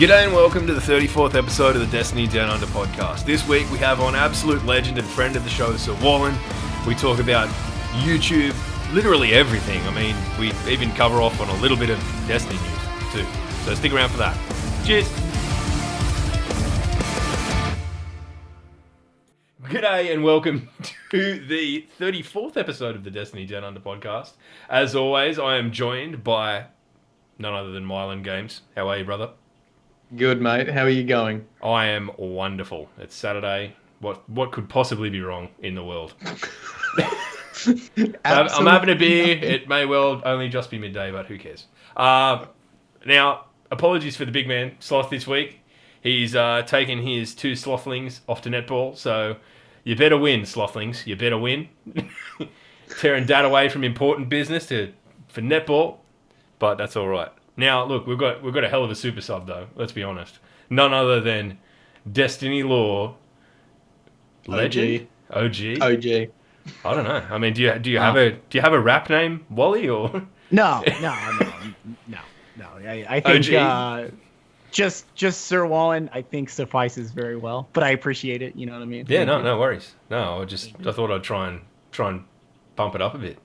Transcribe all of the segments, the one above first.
G'day and welcome to the 34th episode of the Destiny Down Under podcast. This week we have on absolute legend and friend of the show, Sir Wallen. We talk about YouTube, literally everything. I mean, we even cover off on a little bit of Destiny news too. So stick around for that. Cheers! G'day and welcome to the 34th episode of the Destiny Down Under podcast. As always, I am joined by none other than Wallen Games. How are you, brother? Good, mate. How are you going? I am wonderful. It's Saturday. What could possibly be wrong in the world? I'm having a beer. Nothing. It may well only just be midday, but who cares? Now, apologies for the big man, Sloth, this week. He's taken his two Slothlings off to netball, so you better win, Slothlings. You better win. Tearing dad away from important business for netball, but that's all right. Now, look, we've got a hell of a super sub, though. Let's be honest. None other than Destiny Lore legend, OG. I don't know. I mean, do you have a rap name, Wally, or No. I think just Sir Wallen, I think suffices very well. But I appreciate it. You know what I mean? Yeah, no worries. No, I thought I'd try and pump it up a bit.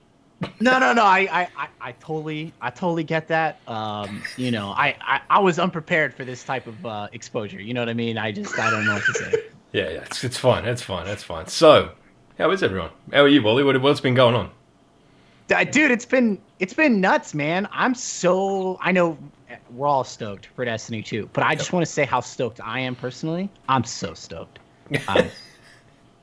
No. I totally get that. I was unprepared for this type of exposure. You know what I mean? I don't know what to say. Yeah, it's fine. That's fine. So, how is everyone? How are you, Wally? What's been going on? Dude, it's been nuts, man. I know we're all stoked for Destiny 2, but I just want to say how stoked I am personally. I'm so stoked.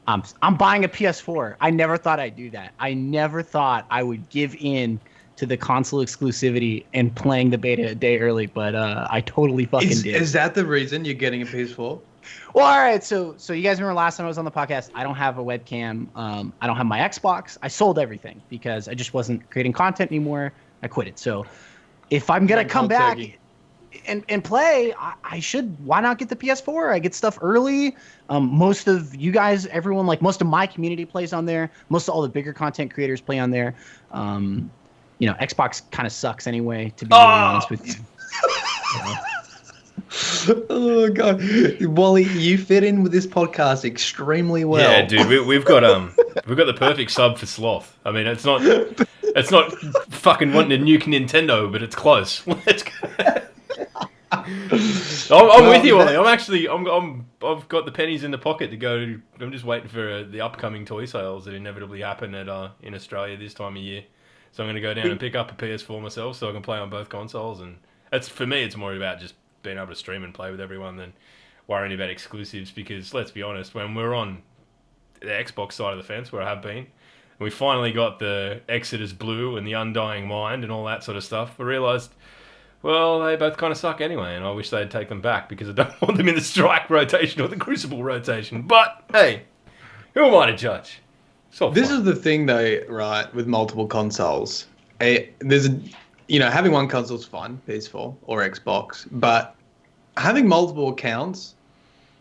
I'm buying a PS4. I never thought I'd do that. I never thought I would give in to the console exclusivity and playing the beta a day early, but I totally fucking did. Is that the reason you're getting a PS4? Well, all right. So you guys remember last time I was on the podcast? I don't have a webcam. I don't have my Xbox. I sold everything because I just wasn't creating content anymore. I quit it. So if I'm gonna come back and play, I should. Why not get the PS4? I get stuff early. Most of you guys, everyone, like most of my community plays on there. Most of all the bigger content creators play on there. Xbox kind of sucks anyway, to be really honest with you. Oh god, Wally, you fit in with this podcast extremely well. Yeah, dude, we've got the perfect sub for Sloth. I mean, it's not fucking wanting to nuke Nintendo, but it's close. Let's go. I'm with you, Wally. I've got the pennies in the pocket to go. I'm just waiting for the upcoming toy sales that inevitably happen in Australia this time of year. So I'm going to go down and pick up a PS4 myself, so I can play on both consoles. And for me, it's more about just being able to stream and play with everyone than worrying about exclusives. Because let's be honest, when we're on the Xbox side of the fence, where I have been, and we finally got the Exodus Blue and the Undying Mind and all that sort of stuff, I realised, well, they both kind of suck anyway, and I wish they'd take them back because I don't want them in the Strike rotation or the Crucible rotation. But, hey, who am I to judge? This is the thing, though, right, with multiple consoles. Having one console's fine, PS4 or Xbox, but having multiple accounts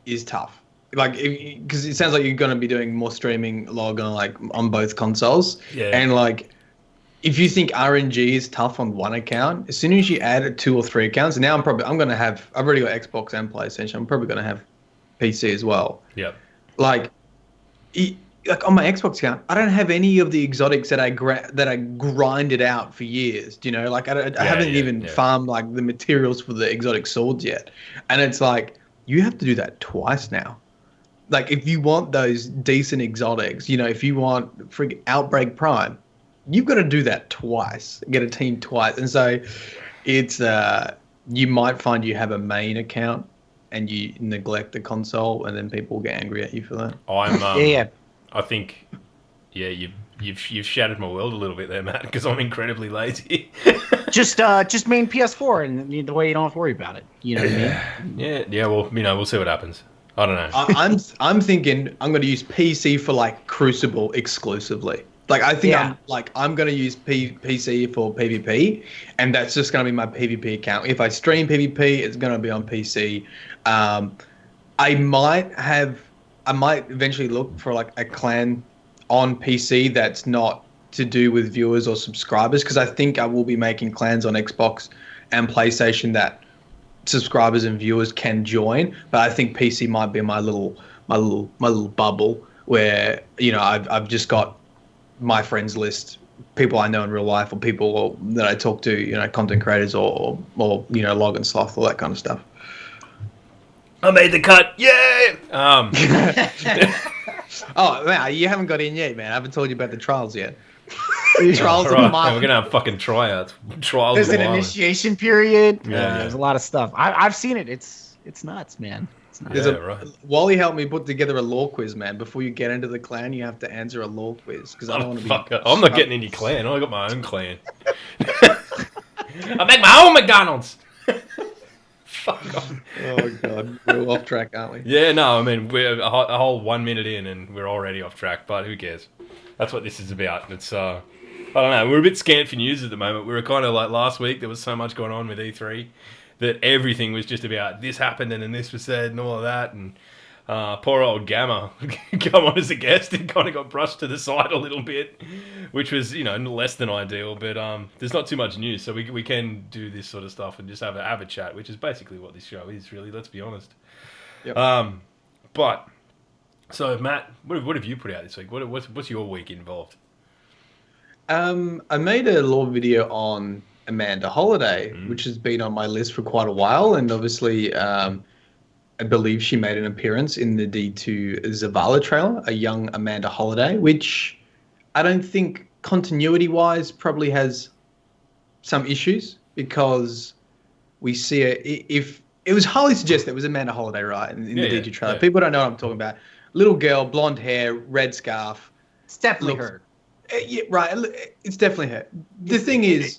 is tough. Like, because it sounds like you're going to be doing more streaming on both consoles. Yeah. And, if you think RNG is tough on one account, as soon as you add 2 or 3 accounts, now I've already got Xbox and PlayStation. I'm probably going to have PC as well. Yep. Like on my Xbox account, I don't have any of the exotics that I grinded out for years. I haven't even farmed the materials for the exotic swords yet, and it's like you have to do that twice now. Like if you want those decent exotics, if you want friggin' Outbreak Prime, you've got to do that twice, get a team twice. And so it's you might find you have a main account and you neglect the console, and then people get angry at you for that. I think, you've shattered my world a little bit there, Matt, because I'm incredibly lazy. just main PS4, and the way you don't have to worry about it. You know what I mean? Yeah. Well, we'll see what happens. I don't know. I'm thinking I'm going to use PC for Crucible exclusively. I think I'm going to use PC for PvP, and that's just going to be my PvP account. If I stream PvP, it's going to be on PC. I might eventually look for a clan on PC that's not to do with viewers or subscribers, because I think I will be making clans on Xbox and PlayStation that subscribers and viewers can join, but I think PC might be my little bubble where, you know, I've just got my friends list, people I know in real life, or people that I talk to, you know, content creators or you know, Log and Sloth, all that kind of stuff. I made the cut, yay! Oh man, you haven't got in yet, man. I haven't told you about the trials yet. Trials of Wallen. We're gonna have fucking tryouts. Trials. There's an initiation period. Yeah, there's a lot of stuff. I've seen it. It's nuts, man. It's nuts. Right. Wally helped me put together a law quiz, man. Before you get into the clan, you have to answer a law quiz because I don't want to be. I'm not getting any clan. I got my own clan. I make my own McDonald's. Fuck off. Oh god, we're off track, aren't we? Yeah, no. I mean, we're a whole 1 minute in, and we're already off track. But who cares? That's what this is about. It's I don't know. We're a bit scant for news at the moment. We were kind of like last week. There was so much going on with E3 that everything was just about this happened and then this was said and all of that. And poor old Gamma come on as a guest and kind of got brushed to the side a little bit, which was, you know, less than ideal. But there's not too much news, so we can do this sort of stuff and just have a chat, which is basically what this show is, really. Let's be honest. Yep. But so Matt, what have you put out this week? What's your week involved? I made a law video on Amanda Holiday, which has been on my list for quite a while, and obviously I believe she made an appearance in the D2 Zavala trailer, a young Amanda Holiday, which I don't think continuity-wise probably has some issues, because we see it, if it was highly suggested it was Amanda Holiday, right, in the D2 trailer. People don't know what I'm talking about. Little girl, blonde hair, red scarf. It's definitely her. Yeah, right. It's definitely her. The thing is,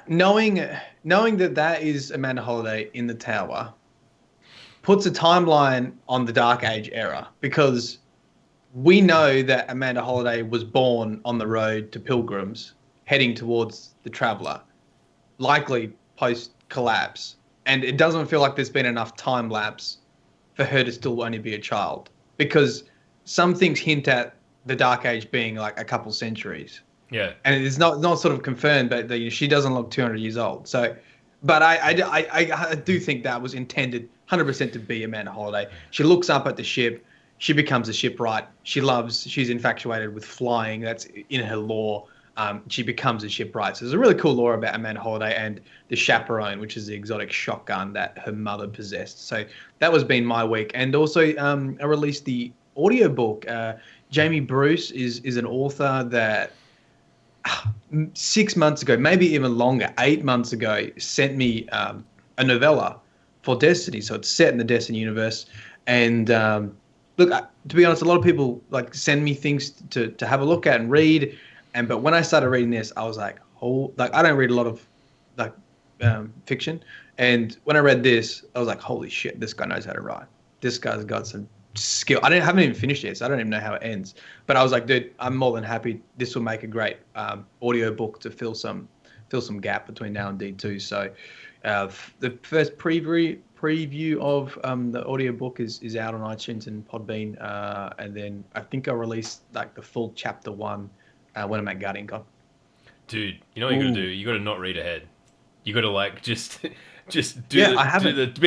knowing that is Amanda Holiday in the tower puts a timeline on the Dark Age era, because we know that Amanda Holiday was born on the road to Pilgrims, heading towards the Traveller, likely post-collapse, and it doesn't feel like there's been enough time lapse for her to still only be a child, because some things hint at the Dark Age being like a couple centuries. Yeah. And it's not sort of confirmed, but she doesn't look 200 years old. So, but I do think that was intended 100% to be Amanda Holiday. She looks up at the ship. She becomes a shipwright. She's infatuated with flying. That's in her lore. She becomes a shipwright. So there's a really cool lore about Amanda Holiday and the Chaperone, which is the exotic shotgun that her mother possessed. So that was been my week. And also I released the audiobook. Jamie Bruce is an author that 6 months ago, maybe even longer, 8 months ago, sent me a novella for Destiny. So it's set in the Destiny universe. And look, to be honest, a lot of people like send me things to have a look at and read. But when I started reading this, I was like, I don't read a lot of like fiction. And when I read this, I was like, holy shit, this guy knows how to write. This guy's got some skill. Haven't even finished it, so I don't even know how it ends. But I was like, dude, I'm more than happy. This will make a great audio book to fill some gap between now and D2. So the first preview of the audio book is out on iTunes and Podbean, and then I think I'll release like the full chapter 1 when I'm at GuardianCon. Dude, you know what you got to do? You got to not read ahead. You got to like just be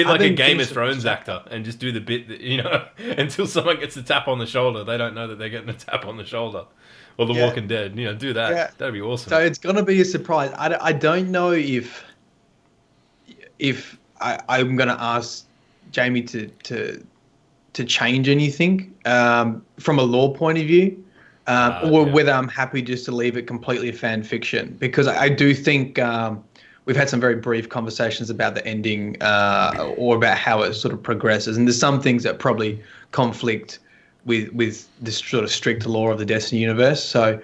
like a Game of Thrones actor and just do the bit that, you know, until someone gets a tap on the shoulder, they don't know that they're getting a tap on the shoulder. Or The Walking Dead, you know, do that. Yeah. That'd be awesome. So it's gonna be a surprise. I don't know if I'm gonna ask Jamie to change anything from a lore point of view, or whether I'm happy just to leave it completely fan fiction, because I do think. We've had some very brief conversations about the ending or about how it sort of progresses. And there's some things that probably conflict with this sort of strict lore of the Destiny universe. So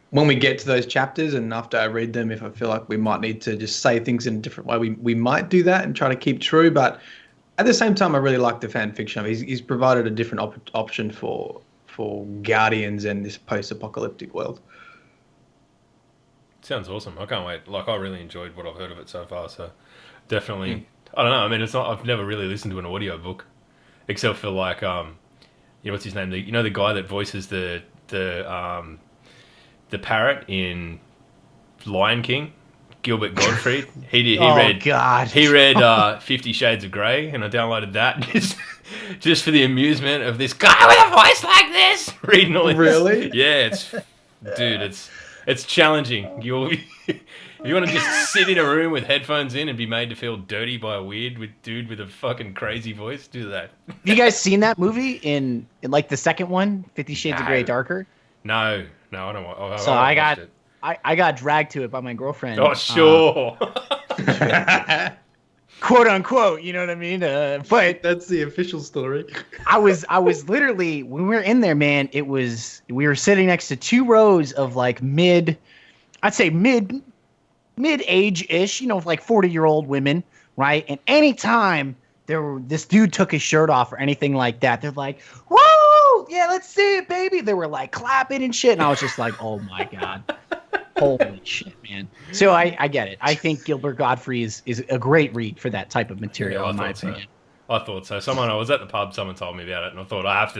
when we get to those chapters and after I read them, if I feel like we might need to just say things in a different way, we might do that and try to keep true. But at the same time, I really like the fan fiction. He's provided a different option for Guardians and this post-apocalyptic world. Sounds awesome. I can't wait. Like, I really enjoyed what I've heard of it so far. So, definitely. I don't know. I mean, it's not. I've never really listened to an audio book, except for like, you know, what's his name? The guy that voices the parrot in Lion King. Gilbert Gottfried. He read 50 Shades of Grey, and I downloaded that just for the amusement of this guy with a voice like this reading all this. Really? Yeah, it's challenging. You want to just sit in a room with headphones in and be made to feel dirty by a weird dude with a fucking crazy voice? Do that. Have you guys seen that movie in like the second one, 50 Shades of Grey Darker? No, I don't want. So I got dragged to it by my girlfriend. Oh, sure. Quote unquote, you know what I mean? But that's the official story. I was literally, when we were in there, man, we were sitting next to 2 rows of like mid-age-ish, like 40-year-old women, right? And anytime this dude took his shirt off or anything like that, they're like, whoa, yeah, let's see it, baby. They were like clapping and shit. And I was just like, oh my God. Holy shit, man. So I get it. I think Gilbert Godfrey is a great read for that type of material, in my opinion. I thought so. I was at the pub, someone told me about it, and I thought I have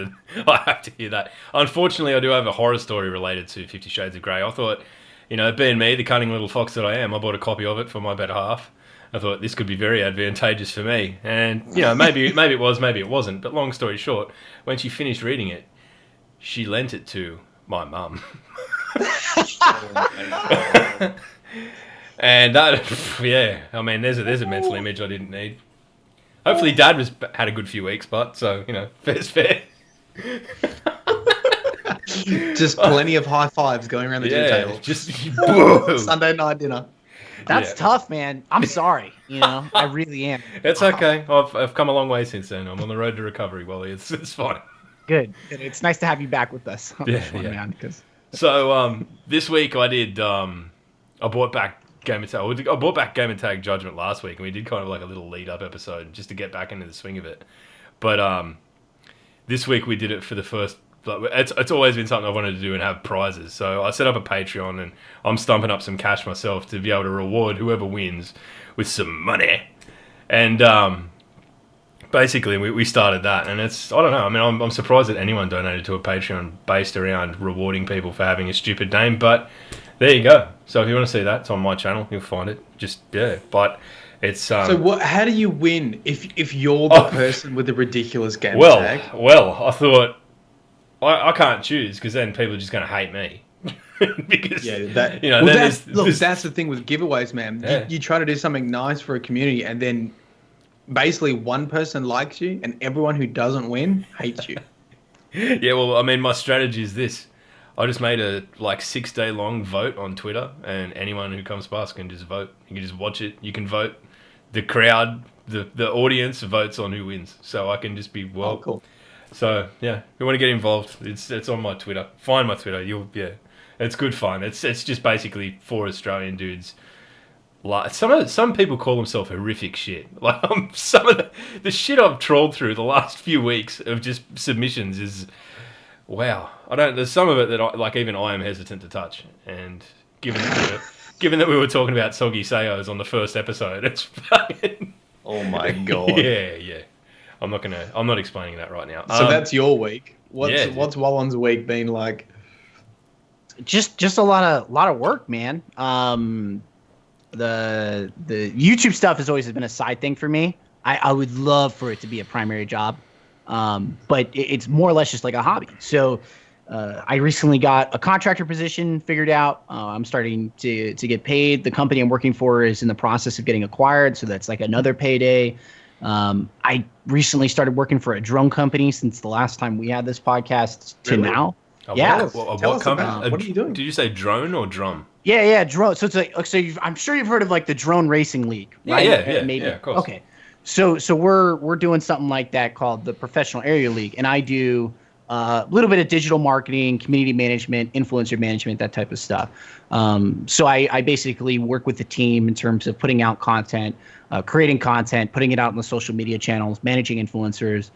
to hear that. Unfortunately, I do have a horror story related to 50 Shades of Grey. I thought, being me, the cunning little fox that I am, I bought a copy of it for my better half. I thought this could be very advantageous for me. And, maybe it was, maybe it wasn't. But long story short, when she finished reading it, she lent it to my mum. And that, there's a mental image I didn't need. Hopefully Dad had a good few weeks, but so, fair's fair. Just plenty of high fives going around the dinner table. Just Sunday night dinner. That's tough, man. I'm sorry. I really am. It's okay. I've come a long way since then. I'm on the road to recovery, Wally. It's fine. Good. It's nice to have you back with us. Man, So this week I did. I bought back Game and Tag. I bought back Game and Tag Judgment last week, and we did kind of like a little lead up episode just to get back into the swing of it. But this week we did it for the first. It's always been something I wanted to do and have prizes. So I set up a Patreon, and I'm stumping up some cash myself to be able to reward whoever wins with some money. And basically we started that, and it's, I don't know, I mean, I'm surprised that anyone donated to a Patreon based around rewarding people for having a stupid name, but there you go. So if you want to see that, it's on my channel, you'll find it. But it's so how do you win if you're the person with the ridiculous game tag? Well, I thought I can't choose, because then people are just going to hate me. Because that's the thing with giveaways, man. Yeah. You try to do something nice for a community, and then basically one person likes you, and everyone who doesn't win hates you. Yeah, well, I mean, my strategy is this: I just made a 6-day long vote on Twitter, and anyone who comes past can just vote. You can just watch it. You can vote. The crowd, the audience votes on who wins. So I can just be cool. So yeah, if you want to get involved, it's on my Twitter. Find my Twitter. It's good fun. It's just basically 4 Australian dudes. Some people call themselves horrific shit. Some of the shit I've trolled through the last few weeks of just submissions is, wow. There's some of it that even I am hesitant to touch. And given that we were talking about soggy sayos on the first episode, it's fucking. Oh my God. Yeah. I'm not explaining that right now. So that's your week. What's Wallen's week been like? Just a lot of work, man. The YouTube stuff has always been a side thing for me. I would love for it to be a primary job, but it's more or less just like a hobby. So I recently got a contractor position figured out. I'm starting to get paid. The company I'm working for is in the process of getting acquired, so that's like another payday. I recently started working for a drone company since the last time we had this podcast to now. Yeah. What company? What are you doing? Did you say drone or drum? Yeah, drone. So it's like, I'm sure you've heard of the Drone Racing League, right? Yeah, maybe. Yeah, of course. Okay. So we're doing something like that called the Professional Area League, and I do a little bit of digital marketing, community management, influencer management, that type of stuff. So I basically work with the team in terms of putting out content, creating content, putting it out on the social media channels, managing influencers,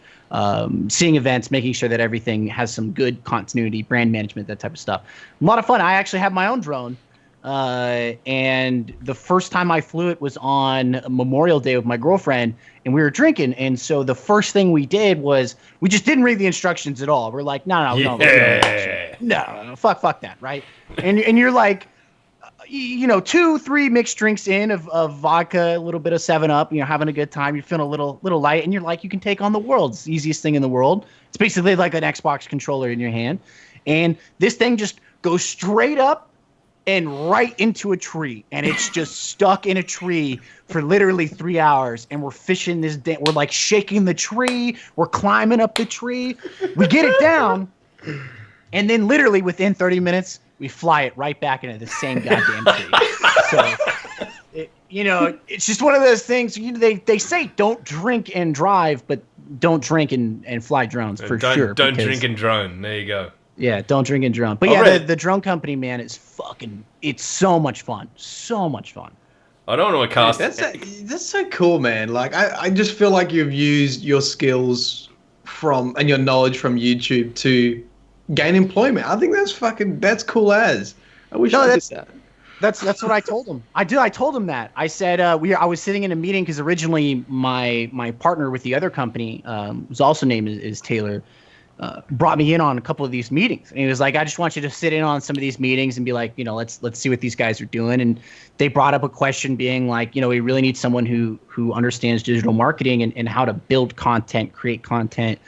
seeing events, making sure that everything has some good continuity, brand management, that type of stuff. A lot of fun. I actually have my own drone. And the first time I flew it was on Memorial Day with my girlfriend, and we were drinking. And so the first thing we did was we just didn't read the instructions at all. We're like, no, fuck that, right? And you're like, 2-3 mixed drinks in of vodka, a little bit of 7-Up, having a good time. You're feeling a little light, and you're like, you can take on the world. It's the easiest thing in the world. It's basically like an Xbox controller in your hand. And this thing just goes straight up and right into a tree. And it's just stuck in a tree for literally 3 hours. And we're fishing this day. We're like shaking the tree. We're climbing up the tree. We get it down. And then literally within 30 minutes, we fly it right back into the same goddamn tree. So, it's just one of those things. They say don't drink and drive, but don't drink and fly drones for sure. Don't drink and drone. There you go. Yeah, don't drink and drone. But the drone company, man, it's so much fun. So much fun. I don't want to cast. That's so cool, man. Like, I just feel like you've used your skills and your knowledge from YouTube to gain employment. I think that's cool as. I wish I did that. That's what I told him. I told him that. I said I was sitting in a meeting because originally my partner with the other company, who's also named is Taylor, brought me in on a couple of these meetings. And he was like, I just want you to sit in on some of these meetings and be like, let's see what these guys are doing. And they brought up a question being like, we really need someone who understands digital marketing and how to build content, create content,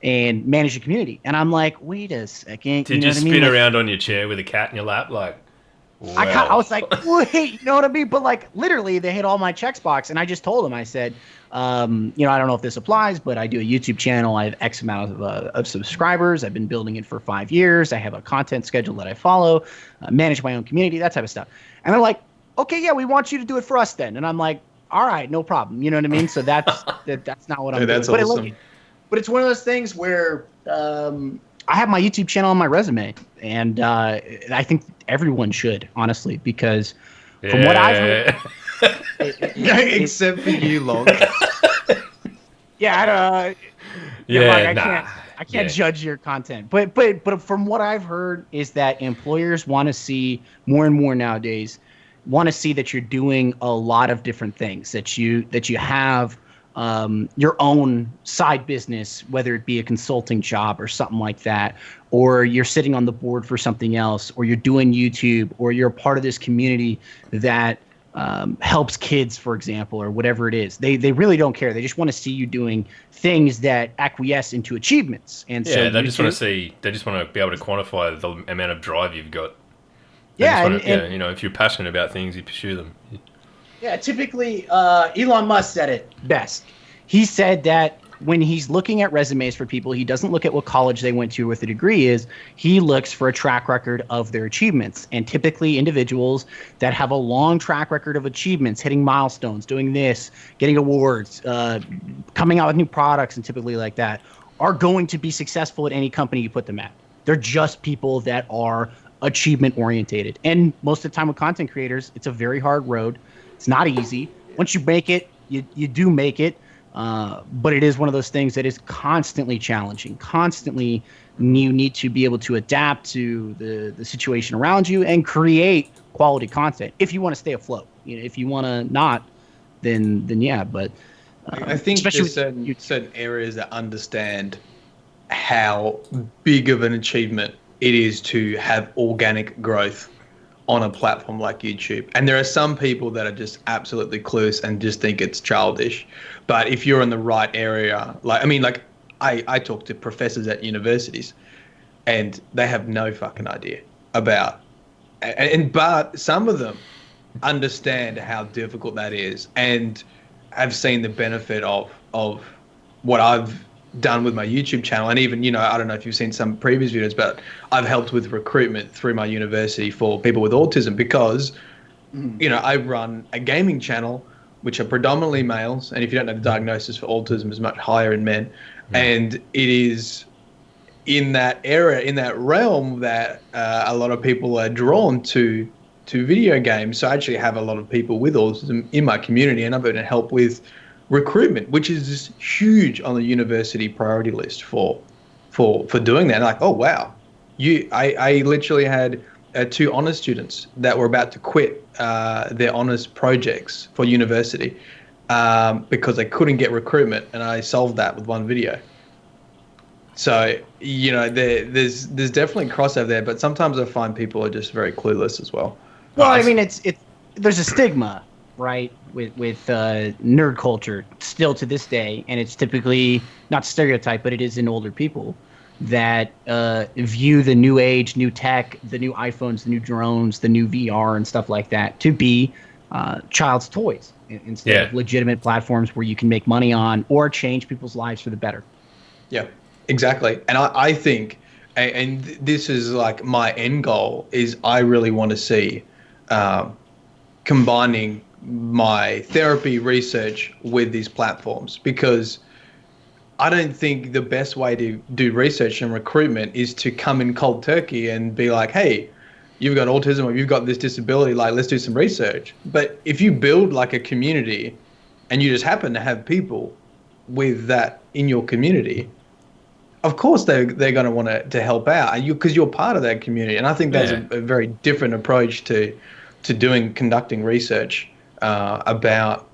and manage a community. And I'm like, wait a second. Did you spin around on your chair with a cat in your lap? Like, well. I was like, wait, you know what I mean? But like, literally, they hit all my checkbox. And I just told them, I said, I don't know if this applies, but I do a YouTube channel. I have X amount of subscribers. I've been building it for 5 years. I have a content schedule that I follow, manage my own community, that type of stuff. And they're like, okay, yeah, we want you to do it for us then. And I'm like, all right, no problem. You know what I mean? So that's not what I'm doing. That's awesome. But it's one of those things where I have my YouTube channel on my resume, and I think everyone should, honestly, because from what I've heard, except for you, Long. I can't judge your content, but from what I've heard is that employers want to see more and more nowadays, want to see that you're doing a lot of different things, that you have your own side business, whether it be a consulting job or something like that, or you're sitting on the board for something else, or you're doing YouTube, or you're a part of this community that helps kids, for example, or whatever it is. They really don't care. They just want to see you doing things that acquiesce into achievements. And so they just want to be able to quantify the amount of drive you've got. If you're passionate about things, you pursue them. Yeah, typically, Elon Musk said it best. He said that when he's looking at resumes for people, he doesn't look at what college they went to or what the degree is. He looks for a track record of their achievements. And typically individuals that have a long track record of achievements, hitting milestones, doing this, getting awards, coming out with new products, and typically like that, are going to be successful at any company you put them at. They're just people that are achievement orientated. And most of the time with content creators, it's a very hard road. It's not easy. Once you make it, you do make it. But it is one of those things that is constantly challenging. Constantly, you need to be able to adapt to the situation around you and create quality content if you want to stay afloat. If you want to not, then yeah. But I think there's certain areas that understand how big of an achievement it is to have organic growth on a platform like YouTube. And there are some people that are just absolutely clueless and just think it's childish. But if you're in the right area, I talk to professors at universities and they have no fucking idea about, but some of them understand how difficult that is and have seen the benefit of what I've done with my YouTube channel. And even, I don't know if you've seen some previous videos, but I've helped with recruitment through my university for people with autism because, I run a gaming channel, which are predominantly males. And if you don't know, the diagnosis for autism is much higher in men. And it is in that area, in that realm that a lot of people are drawn to video games. So I actually have a lot of people with autism in my community, and I've been able to help with recruitment, which is just huge on the university priority list for doing that. And like, oh wow, I literally had 2 honors students that were about to quit their honors projects for university because they couldn't get recruitment, and I solved that with one video. So there's definitely crossover there, but sometimes I find people are just very clueless as well. Well, I mean, it's there's a stigma, right, with nerd culture still to this day, and it's typically not stereotype, but it is in older people that view the new age, new tech, the new iPhones, the new drones, the new VR and stuff like that to be child's toys instead of legitimate platforms where you can make money on or change people's lives for the better. Yeah, exactly. And I think, and this is like my end goal, is I really want to see combining my therapy research with these platforms, because I don't think the best way to do research and recruitment is to come in cold turkey and be like, hey, you've got autism or you've got this disability, like, let's do some research. But if you build like a community and you just happen to have people with that in your community, of course they're going to want to help out, and because you're part of that community. And I think that's a very different approach to conducting research about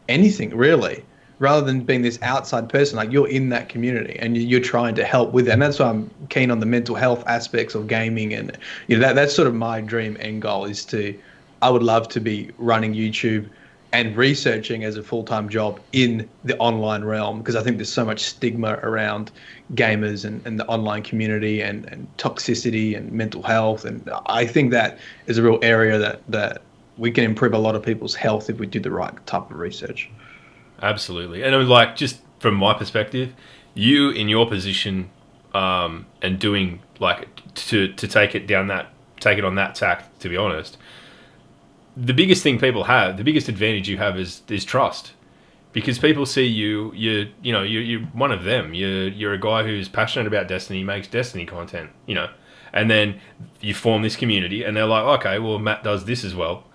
anything, really, rather than being this outside person. Like, you're in that community and you're trying to help with it. And that's why I'm keen on the mental health aspects of gaming. And that's sort of my dream end goal, is I would love to be running YouTube and researching as a full-time job in the online realm, because I think there's so much stigma around gamers and the online community and toxicity and mental health. And I think that is a real area that we can improve a lot of people's health if we do the right type of research. Absolutely. And it was like, just from my perspective, you in your position and doing like to take it on that tack, to be honest, the biggest thing people have, the biggest advantage you have is trust, because people see you're one of them. You're a guy who's passionate about Destiny, makes Destiny content, and then you form this community, and they're like, okay, well, Matt does this as well.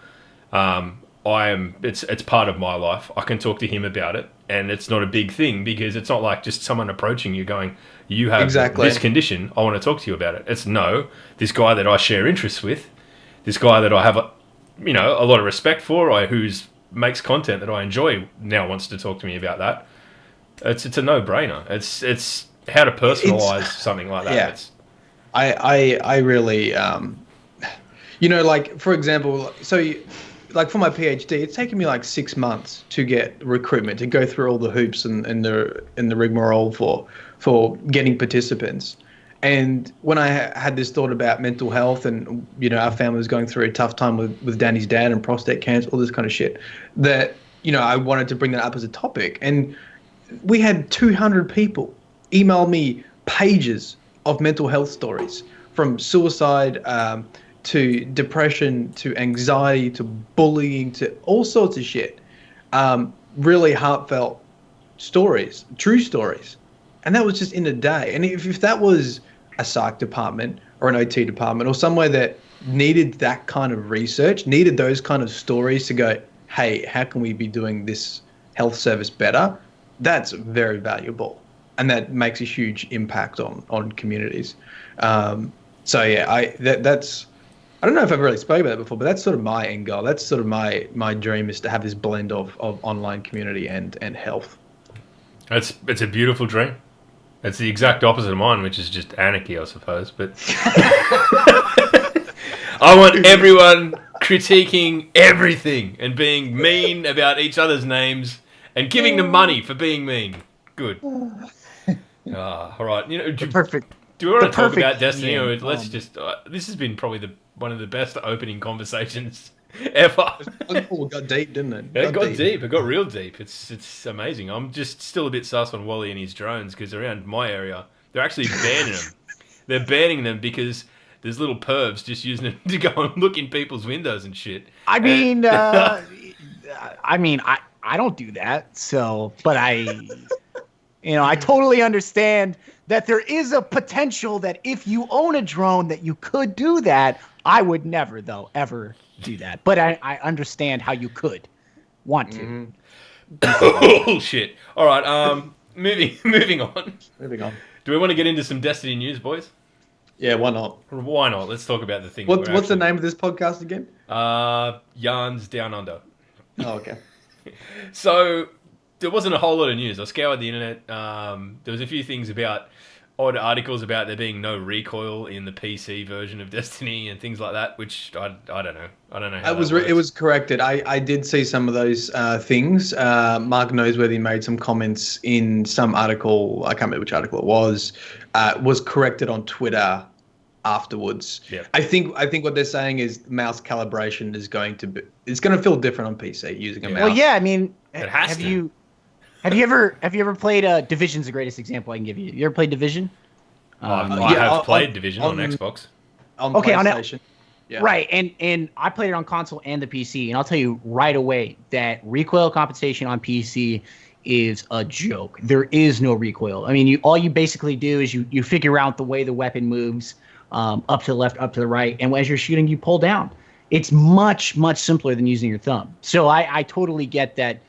It's part of my life. I can talk to him about it, and it's not a big thing, because it's not like just someone approaching you going, you have this condition, I want to talk to you about it. It's this guy that I share interests with, this guy that I have a lot of respect for, who makes content that I enjoy, now wants to talk to me about that. It's a no-brainer. It's how to personalize something like that. Yeah. I really, like, for example, like for my PhD, it's taken me like 6 months to get recruitment, to go through all the hoops and the rigmarole for getting participants. And when I had this thought about mental health, and our family was going through a tough time with Danny's dad and prostate cancer, all this kind of shit, that I wanted to bring that up as a topic. And we had 200 people email me pages of mental health stories, from suicide to depression to anxiety to bullying to all sorts of shit. Really heartfelt stories, true stories. And that was just in a day. And if that was a psych department or an OT department or somewhere that needed that kind of research, needed those kind of stories to go, hey, how can we be doing this health service better? That's very valuable. And that makes a huge impact on communities. So yeah, that's, I don't know if I've really spoken about that before, but that's sort of my end goal. That's sort of my dream, is to have this blend of online community and health. It's a beautiful dream. It's the exact opposite of mine, which is just anarchy, I suppose. But I want everyone critiquing everything and being mean about each other's names and giving them money for being mean. Good. All right. Perfect. Do we want to talk about Destiny, or let's just? This has been probably one of the best opening conversations ever. It got deep, didn't it? It got deep. It got real deep. It's amazing. I'm just still a bit sus on Wally and his drones, because around my area they're actually banning them. They're banning them because there's little pervs just using them to go and look in people's windows and shit. I don't do that. So, but I totally understand that there is a potential that if you own a drone that you could do that. I would never, though, ever do that. But I understand how you could want to. Oh, shit. All right. Moving on. Moving on. Do we want to get into some Destiny news, boys? Yeah, why not? Why not? Let's talk about the thing. What's the name of this podcast again? Yarns Down Under. Oh, okay. So there wasn't a whole lot of news. I scoured the internet. There was a few things about odd articles about there being no recoil in the PC version of Destiny and things like that, which I don't know. I don't know how it was corrected. I did see some of those things. Mark Noseworthy made some comments in some article. I can't remember which article it was corrected on Twitter afterwards. Yep. I think what they're saying is mouse calibration is going to feel different on PC using a mouse. Well, yeah, I mean, It has to. Have you ever played Division's the greatest example I can give you. You ever played Division? I have played Division on Xbox. On PlayStation. Yeah. Right, and I played it on console and the PC, and I'll tell you right away that recoil compensation on PC is a joke. There is no recoil. I mean, all you basically do is you figure out the way the weapon moves, up to the left, up to the right, and as you're shooting, you pull down. It's much, much simpler than using your thumb. So I totally get that.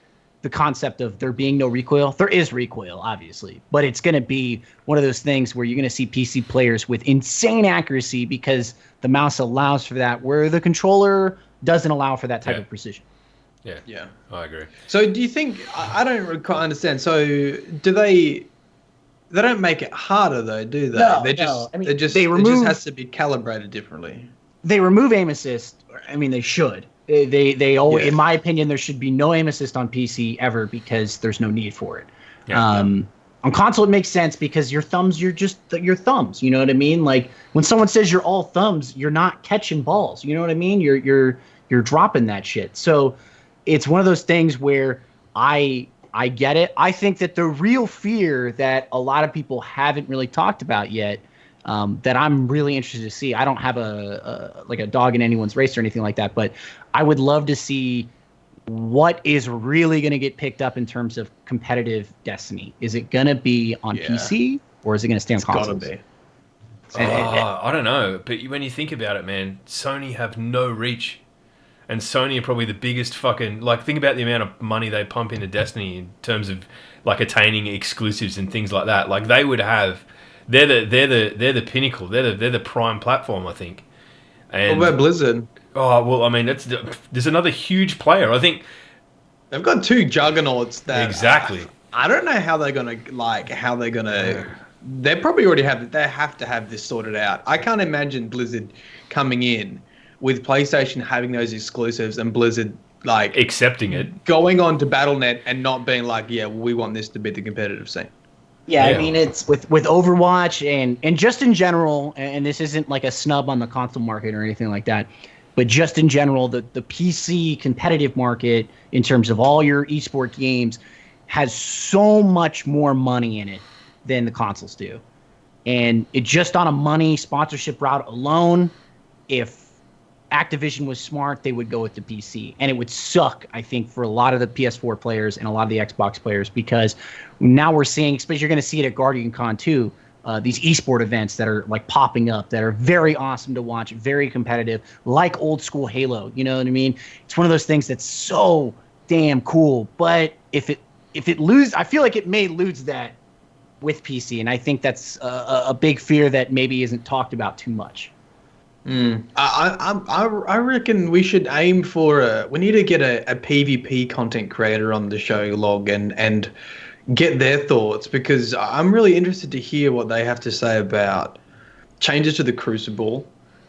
The concept of there being no recoil. There is recoil, obviously, but it's going to be one of those things where you're going to see PC players with insane accuracy because the mouse allows for that, where the controller doesn't allow for that type of precision. Yeah, I agree. So do you think, I don't quite understand, so do they don't make it harder though, do they? No, it just has to be calibrated differently. They remove aim assist. I mean, they should. They always, in my opinion, there should be no aim assist on PC ever because there's no need for it. On console, it makes sense because your thumbs, you're just your thumbs. You know what I mean? Like when someone says you're all thumbs, you're not catching balls. You know what I mean? You're dropping that shit. So it's one of those things where I get it. I think that the real fear that a lot of people haven't really talked about yet, that I'm really interested to see. I don't have a dog in anyone's race or anything like that, but I would love to see what is really going to get picked up in terms of competitive Destiny. Is it going to be on PC or is it going to stay on consoles? Gotta be. I don't know, but when you think about it, man, Sony have no reach. And Sony are probably the biggest fucking, like, think about the amount of money they pump into Destiny in terms of like attaining exclusives and things like that. Like they would have, they're the pinnacle. They're the prime platform, I think. And, what about Blizzard? Oh well, I mean, there's another huge player. I think they've got two juggernauts. That exactly. I don't know how they're gonna They probably already have. They have to have this sorted out. I can't imagine Blizzard coming in with PlayStation having those exclusives and Blizzard like accepting it, going on to Battle.net and not being like, yeah, we want this to be the competitive scene. Yeah, I mean, it's with Overwatch and just in general, and this isn't like a snub on the console market or anything like that, but just in general, the PC competitive market in terms of all your eSport games has so much more money in it than the consoles do. And it just on a money sponsorship route alone, if Activision was smart, they would go with the PC. And it would suck, I think, for a lot of the PS4 players and a lot of the Xbox players because now we're seeing, especially you're going to see it at Guardian Con too, these esport events that are like popping up that are very awesome to watch, very competitive, like old school Halo. You know what I mean? It's one of those things that's so damn cool. But if it lose, I feel like it may lose that with PC, and I think that's a big fear that maybe isn't talked about too much. I reckon we should aim for we need to get a PvP content creator on the show log and get their thoughts, because I'm really interested to hear what they have to say about changes to the Crucible,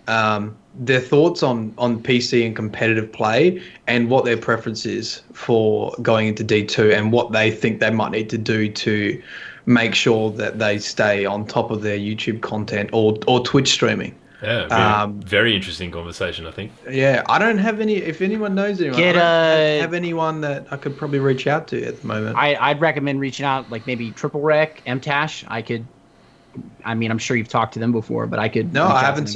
their thoughts on PC and competitive play, and what their preference is for going into D2 and what they think they might need to do to make sure that they stay on top of their YouTube content or Twitch streaming. Yeah, very interesting conversation, I think. Yeah, I don't have any. If anyone knows anyone, I don't have anyone that I could probably reach out to at the moment. I'd recommend reaching out, like maybe Triple Rec, MTash. I mean, I'm sure you've talked to them before, but I could. No, I haven't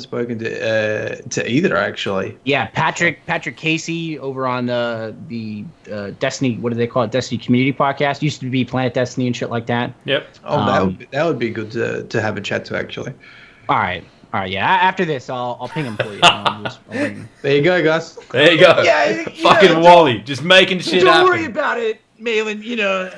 spoken to either, actually. Yeah, Patrick Casey over on the Destiny. What do they call it? Destiny Community Podcast. Used to be Planet Destiny and shit like that. Yep. Oh, that would be good to have a chat to, actually. All right. Yeah. After this, I'll ping him for you. There you go, Gus. There you go. Yeah, fucking Wally, just making shit happen. Don't worry about it, Malin. You know,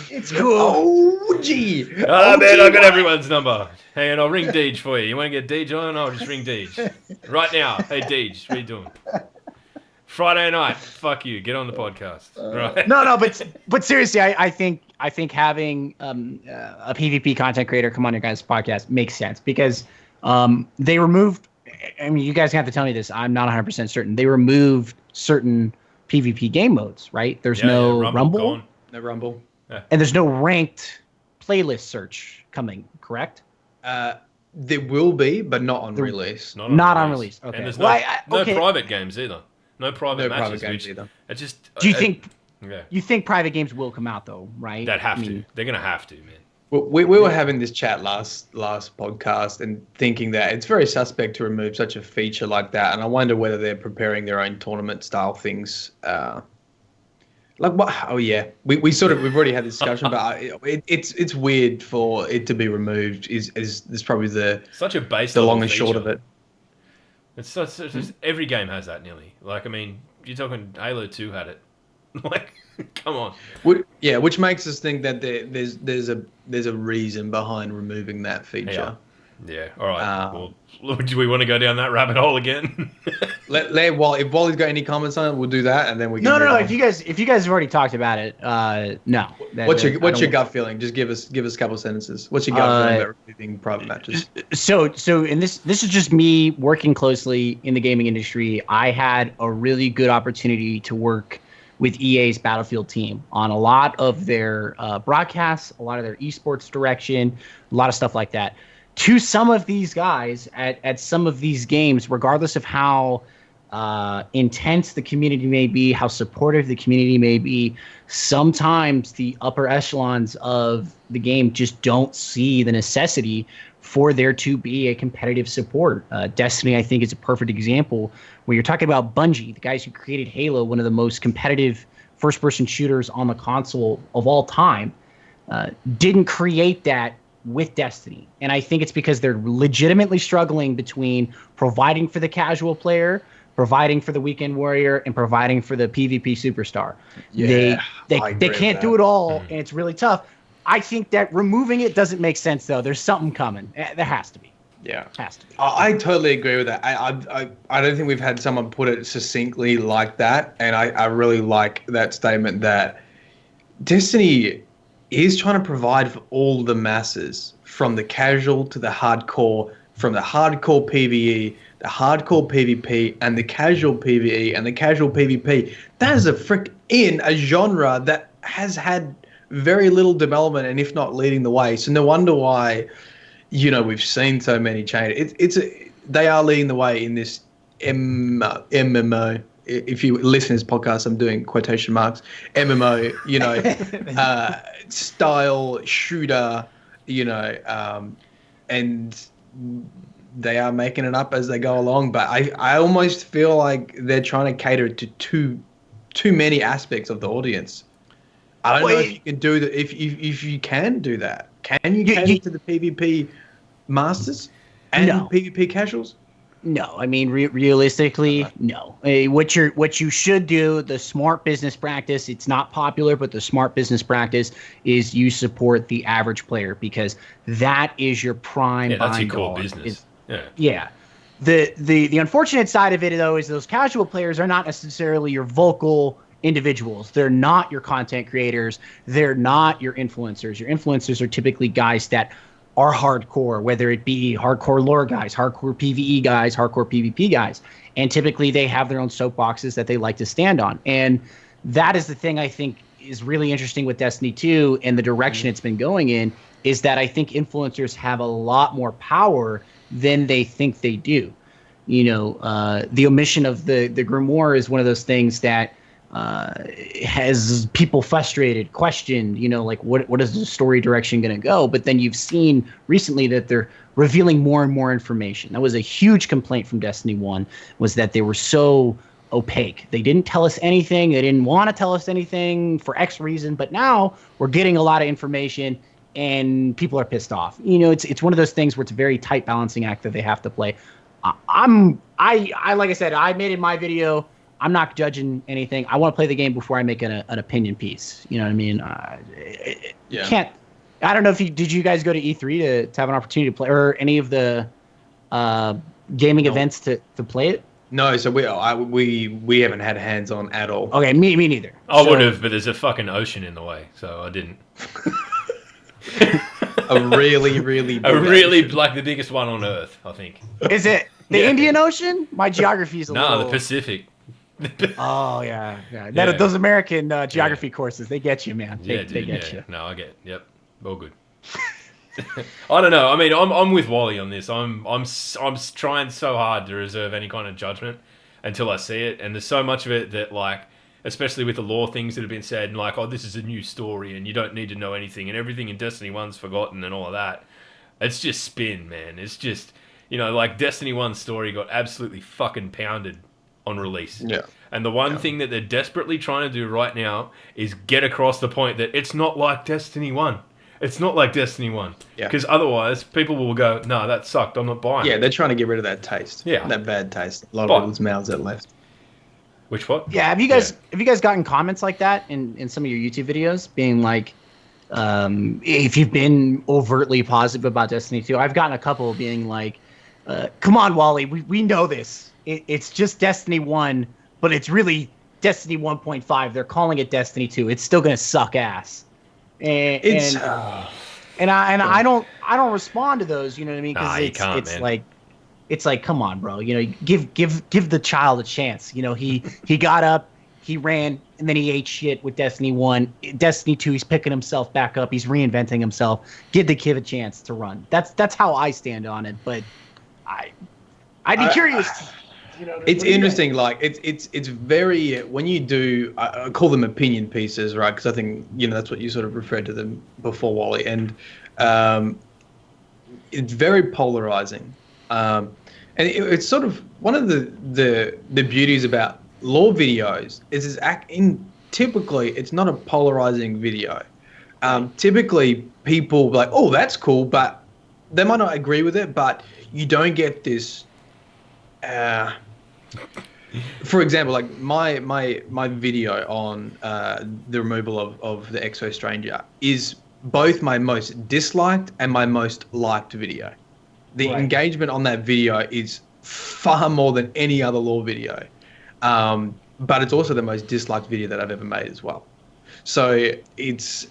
it's cool. Oh, gee. Oh, man, I got everyone's number. Hang on, I'll ring Deej for you. You want to get Deej on? I'll just ring Deej right now. Hey, Deej, what are you doing? Friday night. Fuck you. Get on the podcast. Right. No, but seriously, I think having a PvP content creator come on your guys' podcast makes sense because they removed. I mean, you guys have to tell me this. I'm not 100% certain. They removed certain PvP game modes, right? There's no Rumble. Gone. No Rumble. Yeah. And there's no ranked playlist search coming, correct? There will be, but not on release. Not on release. Okay. And there's no private games either. No private matches. Private games either. It just. Do you think? Yeah. You think private games will come out though, right? They'd have to. They're gonna have to, man. Well, we were having this chat last podcast and thinking that it's very suspect to remove such a feature like that, and I wonder whether they're preparing their own tournament style things. Like what? Oh yeah, we've already had this discussion, but it's weird for it to be removed. Is probably such a base the long and feature. short of it. It's just, every game has that nearly. Like I mean, you're talking Halo 2 had it. Like, come on. Which makes us think that there's a reason behind removing that feature. Yeah. All right. Well, do we want to go down that rabbit hole again? If Wally's got any comments on it, we'll do that, and then we can. No. If you guys have already talked about it, no. What's your gut feeling? Just give us a couple sentences. What's your gut feeling about removing private matches? So, and this is just me working closely in the gaming industry. I had a really good opportunity to work with EA's Battlefield team on a lot of their broadcasts, a lot of their eSports direction, a lot of stuff like that. To some of these guys at some of these games, regardless of how intense the community may be, how supportive the community may be, sometimes the upper echelons of the game just don't see the necessity for there to be a competitive support. Destiny, I think, is a perfect example where you're talking about Bungie, the guys who created Halo, one of the most competitive first-person shooters on the console of all time, didn't create that with Destiny. And I think it's because they're legitimately struggling between providing for the casual player, providing for the weekend warrior, and providing for the PvP superstar. Yeah, they can't do it all, and it's really tough. I think that removing it doesn't make sense, though. There's something coming. There has to be. Yeah. Has to be. I totally agree with that. I don't think we've had someone put it succinctly like that, and I really like that statement that Destiny is trying to provide for all the masses, from the casual to the hardcore, from the hardcore PvE, the hardcore PvP, and the casual PvE, and the casual PvP. That is a genre that has had very little development, and if not leading the way. So no wonder why, we've seen so many changes. They are leading the way in this MMO. If you listen to this podcast, I'm doing quotation marks. MMO, style shooter, and they are making it up as they go along. But I almost feel like they're trying to cater to too many aspects of the audience. I don't know if you can do that. If you can do that, can you cater to the PvP masters and PvP casuals? No, I mean realistically, no. What you should do, the smart business practice. It's not popular, but the smart business practice is you support the average player because that is your prime. Yeah, that's your core business. Yeah. The unfortunate side of it though is those casual players are not necessarily your vocal individuals. They're not your content creators. They're not your influencers. Your influencers are typically guys that are hardcore, whether it be hardcore lore guys, hardcore PvE guys, hardcore PvP guys. And typically they have their own soapboxes that they like to stand on. And that is the thing I think is really interesting with Destiny 2 and the direction it's been going in, is that I think influencers have a lot more power than they think they do. The omission of the grimoire is one of those things that has people frustrated, questioned, what is the story direction going to go? But then you've seen recently that they're revealing more and more information. That was a huge complaint from Destiny 1, was that they were so opaque. They didn't tell us anything. They didn't want to tell us anything for X reason. But now we're getting a lot of information and people are pissed off. It's one of those things where it's a very tight balancing act that they have to play. Like I said, I made in my video, I'm not judging anything. I want to play the game before I make an opinion piece. You know what I mean? Can't. I don't know did you guys go to E3 to have an opportunity to play, or any of the gaming events to play it? No, so we haven't had hands on at all. Okay, me neither. I would have, but there's a fucking ocean in the way, so I didn't. A really big ocean. Like the biggest one on Earth, I think. Is it the Indian Ocean? My geography is a little. No, the Pacific. Oh yeah. Those American geography courses, they get you, man. They get you. No, I get it. Yep, all good. I don't know. I mean, I'm with Wally on this. I'm trying so hard to reserve any kind of judgment until I see it, and there's so much of it that, like, especially with the lore things that have been said, and like, oh, this is a new story, and you don't need to know anything, and everything in Destiny 1's forgotten, and all of that. It's just spin, man. It's just, like Destiny 1's story got absolutely fucking pounded on release. Yeah. And the one thing that they're desperately trying to do right now is get across the point that it's not like Destiny 1. It's not like Destiny 1. Yeah. Because otherwise, people will go, no, that sucked. I'm not buying it. Yeah, they're trying to get rid of that taste. Yeah. That bad taste. A lot of people's mouths that left. Which what? Yeah, have you guys gotten comments like that in some of your YouTube videos being like, if you've been overtly positive about Destiny 2, I've gotten a couple being like, come on, Wally, we know this. It's just Destiny 1, but it's really Destiny 1.5. They're calling it Destiny 2. It's still gonna suck ass. And I don't respond to those, you know what I mean? Because it's like, come on, bro. Give the child a chance. He got up, he ran, and then he ate shit with Destiny 1. Destiny 2, he's picking himself back up. He's reinventing himself. Give the kid a chance to run. That's how I stand on it. But I'd be curious. It's interesting. Like it's very, when you do, I call them opinion pieces, right? Because I think that's what you sort of referred to them before, Wally, and it's very polarizing. And it's sort of one of the beauties about lore videos is typically it's not a polarizing video. Typically people like, oh, that's cool, but they might not agree with it, but you don't get this. For example, like my video on the removal of the Exo Stranger is both my most disliked and my most liked video. The engagement on that video is far more than any other lore video, but it's also the most disliked video that I've ever made as well. So it's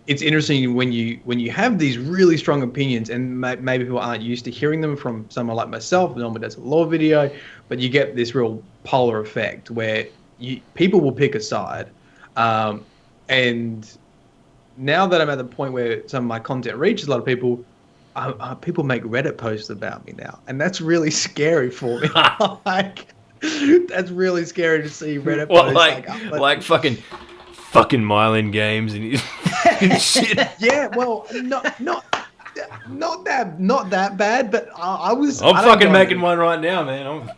interesting when you have these really strong opinions, and maybe people aren't used to hearing them from someone like myself, normally does a lore video, but you get this real polar effect where people will pick a side. And now that I'm at the point where some of my content reaches a lot of people, people make Reddit posts about me now, and that's really scary for me. Like, that's really scary to see Reddit posts. Like fucking Mylan games and shit. Yeah, well, not that bad, but I'm fucking making one right now, man.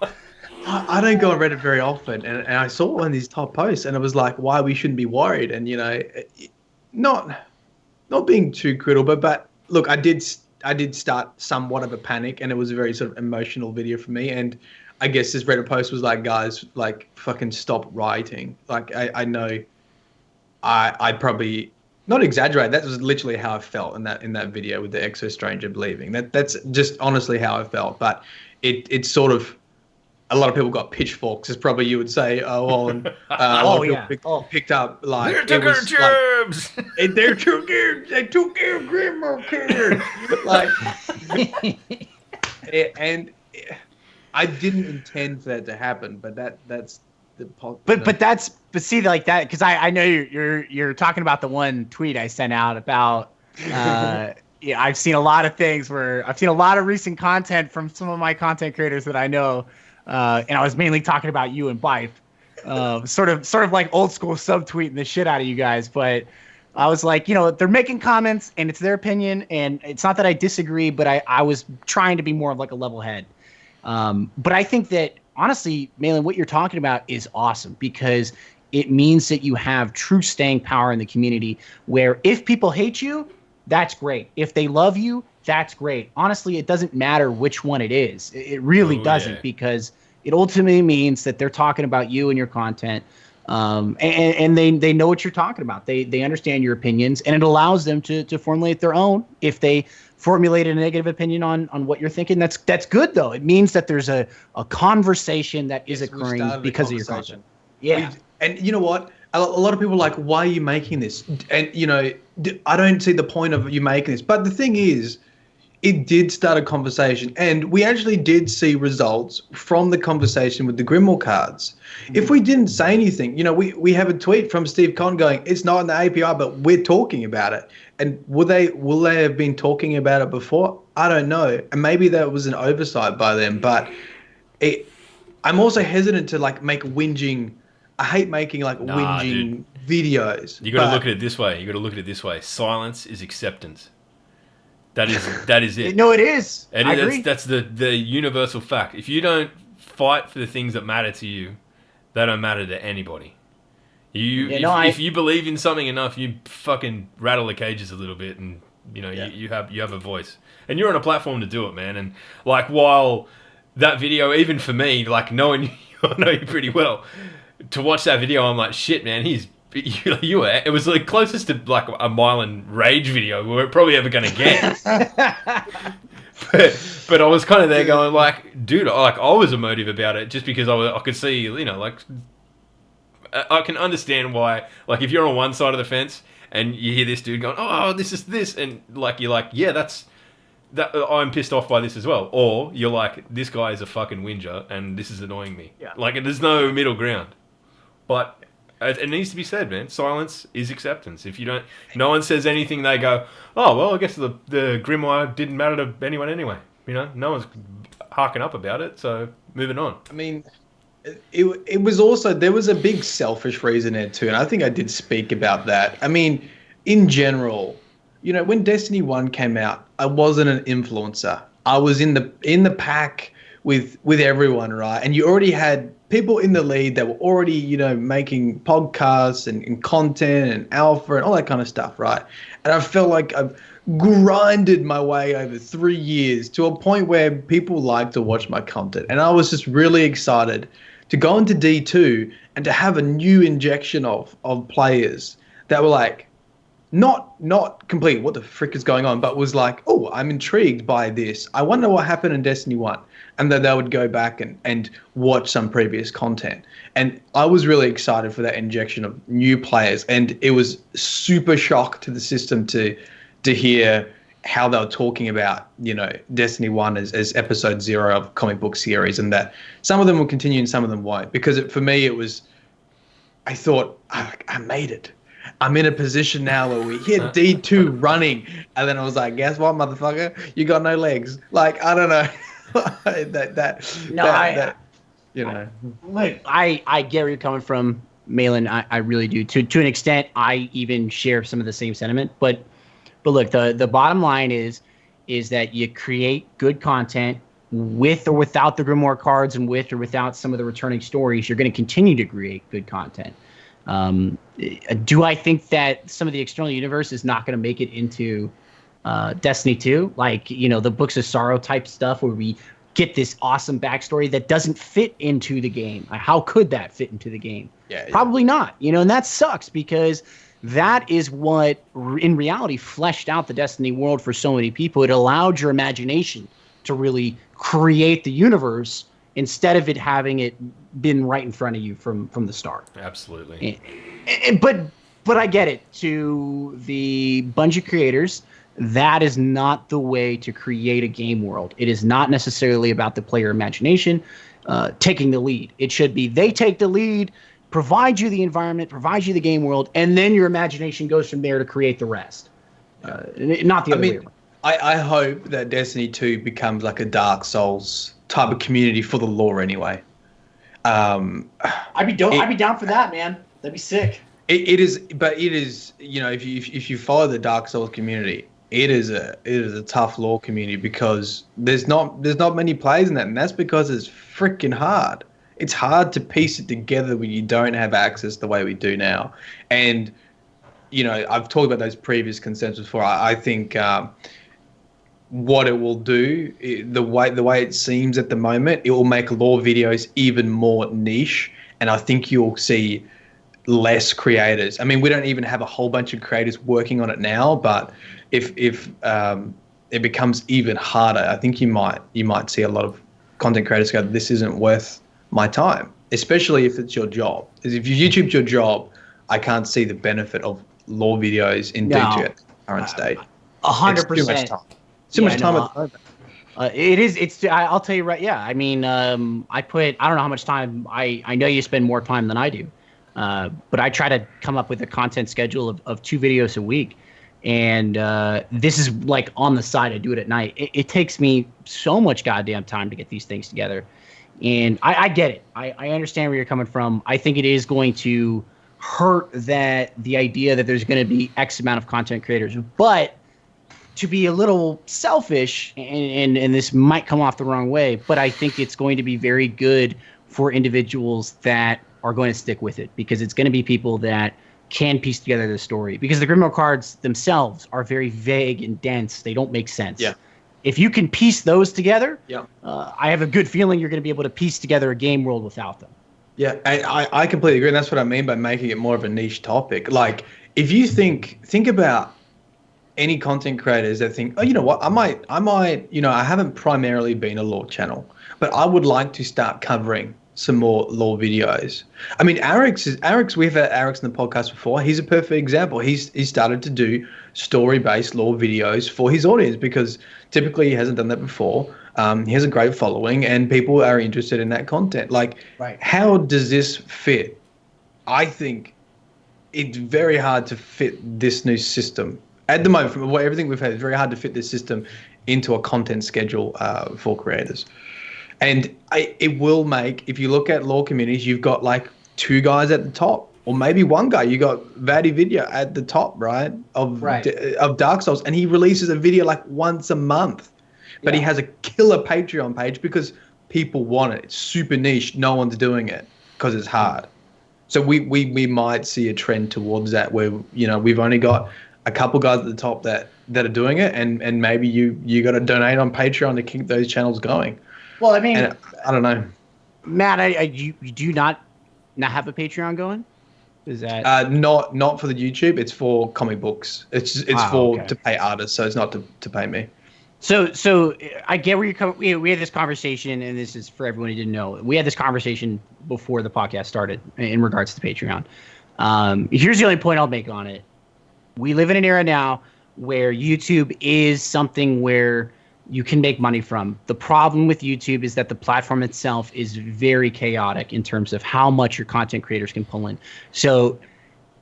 I don't go on Reddit very often, and I saw one of these top posts, and it was like, why we shouldn't be worried, and not being too critical, but look, I did start somewhat of a panic, and it was a very sort of emotional video for me, and I guess this Reddit post was like, guys, like, fucking stop writing. Like, I know I probably not exaggerate. That was literally how I felt in that video with the Exo Stranger leaving. That's just honestly how I felt. But it's sort of, a lot of people got pitchforks, as probably you would say. Picked up like they took our jobs. They took our grandma care. Like, and I didn't intend for that to happen, but that's. But see, like that, because I know you're talking about the one tweet I sent out about I've seen a lot of things where I've seen a lot of recent content from some of my content creators that I know, and I was mainly talking about you and Bife, sort of like old school subtweeting the shit out of you guys. But I was like, they're making comments and it's their opinion, and it's not that I disagree, but I was trying to be more of like a level head. But I think that honestly, Malin, what you're talking about is awesome, because it means that you have true staying power in the community, where if people hate you, that's great. If they love you, that's great. Honestly, it doesn't matter which one it is. It really doesn't, because it ultimately means that they're talking about you and your content. And they know what you're talking about. They understand your opinions, and it allows them to formulate their own. If they formulate a negative opinion on what you're thinking, that's good though. It means that there's a conversation that is occurring because of your content. Yeah. And you know what? A lot of people are like, why are you making this? And I don't see the point of you making this. But the thing is, it did start a conversation, and we actually did see results from the conversation with the Grimoire cards. If we didn't say anything, we have a tweet from Steve Conn going, it's not in the API, but we're talking about it. And will they have been talking about it before? I don't know. And maybe that was an oversight by them, but I'm also hesitant to make whinging. I hate making whinging videos. You got to look at it this way. Silence is acceptance. That is it. No, it is. I agree. That's the universal fact. If you don't fight for the things that matter to you, they don't matter to anybody. If you believe in something enough, you fucking rattle the cages a little bit, and you have a voice, and you're on a platform to do it, man. And while that video, even for me, knowing you, I know you pretty well, to watch that video, I'm like, shit, man, it was the closest to a Wallen rage video we're probably ever going to get. but I was kind of there going dude, I was emotive about it just because I could see, I can understand why, if you're on one side of the fence and you hear this dude going, oh, this is this, and you're like, yeah, that I'm pissed off by this as well, or you're like, this guy is a fucking whinger and this is annoying me. Yeah. There's no middle ground. But it needs to be said, man. Silence is acceptance. If no one says anything, they go, oh, well, I guess the Grimoire didn't matter to anyone anyway. No one's harking up about it, so moving on. I mean, it was also, there was a big selfish reason there too, and I think I did speak about that. I mean, in general, when Destiny 1 came out, I wasn't an influencer. I was in the pack with everyone, right? And you already had people in the lead that were already, making podcasts and content and alpha and all that kind of stuff, right? And I felt like I've grinded my way over 3 years to a point where people like to watch my content. And I was just really excited to go into D2 and to have a new injection of players that were not complete, what the frick is going on, but was oh, I'm intrigued by this. I wonder what happened in Destiny 1. And then they would go back and watch some previous content. And I was really excited for that injection of new players. And it was super shock to the system to hear how they were talking about, Destiny 1 as episode 0 of comic book series, and that some of them will continue and some of them won't. Because for me, it was, I thought, I made it. I'm in a position now where we hit D2 running. And then I was like, guess what, motherfucker? You got no legs. I don't know. Look, I get where you're coming from, Malin. I really do. To an extent, I even share some of the same sentiment. But look, the bottom line is that you create good content with or without the Grimoire cards, and with or without some of the returning stories. You're going to continue to create good content. Do I think that some of the external universe is not going to make it into Destiny 2, the Books of Sorrow type stuff where we get this awesome backstory that doesn't fit into the game? How could that fit into the game? Yeah. Probably not, and that sucks, because that is what in reality fleshed out the Destiny world for so many people. It allowed your imagination to really create the universe instead of it having it been right in front of you from the start. Absolutely. But I get it. To the Bungie creators, that is not the way to create a game world. It is not necessarily about the player imagination taking the lead. It should be they take the lead, provide you the environment, provide you the game world, and then your imagination goes from there to create the rest. Not the other way around. I hope that Destiny 2 becomes like a Dark Souls type of community for the lore anyway. I'd be down for that, man. That'd be sick. It is, if you follow the Dark Souls community, it is a tough lore community, because there's not many players in that, and that's because it's freaking hard. It's hard to piece it together when you don't have access the way we do now. And I've talked about those previous concerns before. I think what it will do, the way it seems at the moment, it will make lore videos even more niche, and I think you'll see less creators. I mean, we don't even have a whole bunch of creators working on it now, but if it becomes even harder, I think you might see a lot of content creators go, this isn't worth my time, especially if it's your job. Because if YouTube's your job, I can't see the benefit of lore videos in DG at the current state. 100%. Too much time. Too much time at the moment. I'll tell you right. Yeah. I mean, I don't know how much time, I know you spend more time than I do. But I try to come up with a content schedule of 2 videos a week. And this is like on the side. I do it at night. It takes me so much goddamn time to get these things together. And I get it. I understand where you're coming from. I think it is going to hurt that the idea that there's going to be X amount of content creators. But to be a little selfish, and this might come off the wrong way, but I think it's going to be very good for individuals that are going to stick with it, because it's going to be people that can piece together the story, because the Grimoire cards themselves are very vague and dense. They don't make sense. Yeah. If you can piece those together, I have a good feeling you're going to be able to piece together a game world without them. Yeah, I completely agree. And that's what I mean by making it more of a niche topic. Like, if you think about any content creators that think, oh, you know what, I might, I haven't primarily been a lore channel, but I would like to start covering some more lore videos. I mean, Arix, we've had Arix in the podcast before. He's a perfect example. He started to do story-based lore videos for his audience, because typically he hasn't done that before. He has a great following, and people are interested in that content. Like, How does this fit? I think it's very hard to fit this new system. At the moment, from everything we've had, it's very hard to fit this system into a content schedule for creators. And it will make, if you look at lore communities, you've got like 2 guys at the top, or maybe 1 guy. You got Vadi Vidya at the top, right, of Dark Souls, and he releases a video like once a month. But he has a killer Patreon page because people want it. It's super niche. No one's doing it because it's hard. So we might see a trend towards that, where we've only got a couple guys at the top that are doing it, and maybe you got to donate on Patreon to keep those channels going. Well, I mean, and I don't know, Matt. You do not have a Patreon going? Is that not for the YouTube? It's for comic books. It's to pay artists, so it's not to pay me. So I get where you're coming. We had this conversation, and this is for everyone who didn't know. We had this conversation before the podcast started in regards to Patreon. Here's the only point I'll make on it. We live in an era now where YouTube is something where you can make money from. The problem with YouTube is that the platform itself is very chaotic in terms of how much your content creators can pull in. So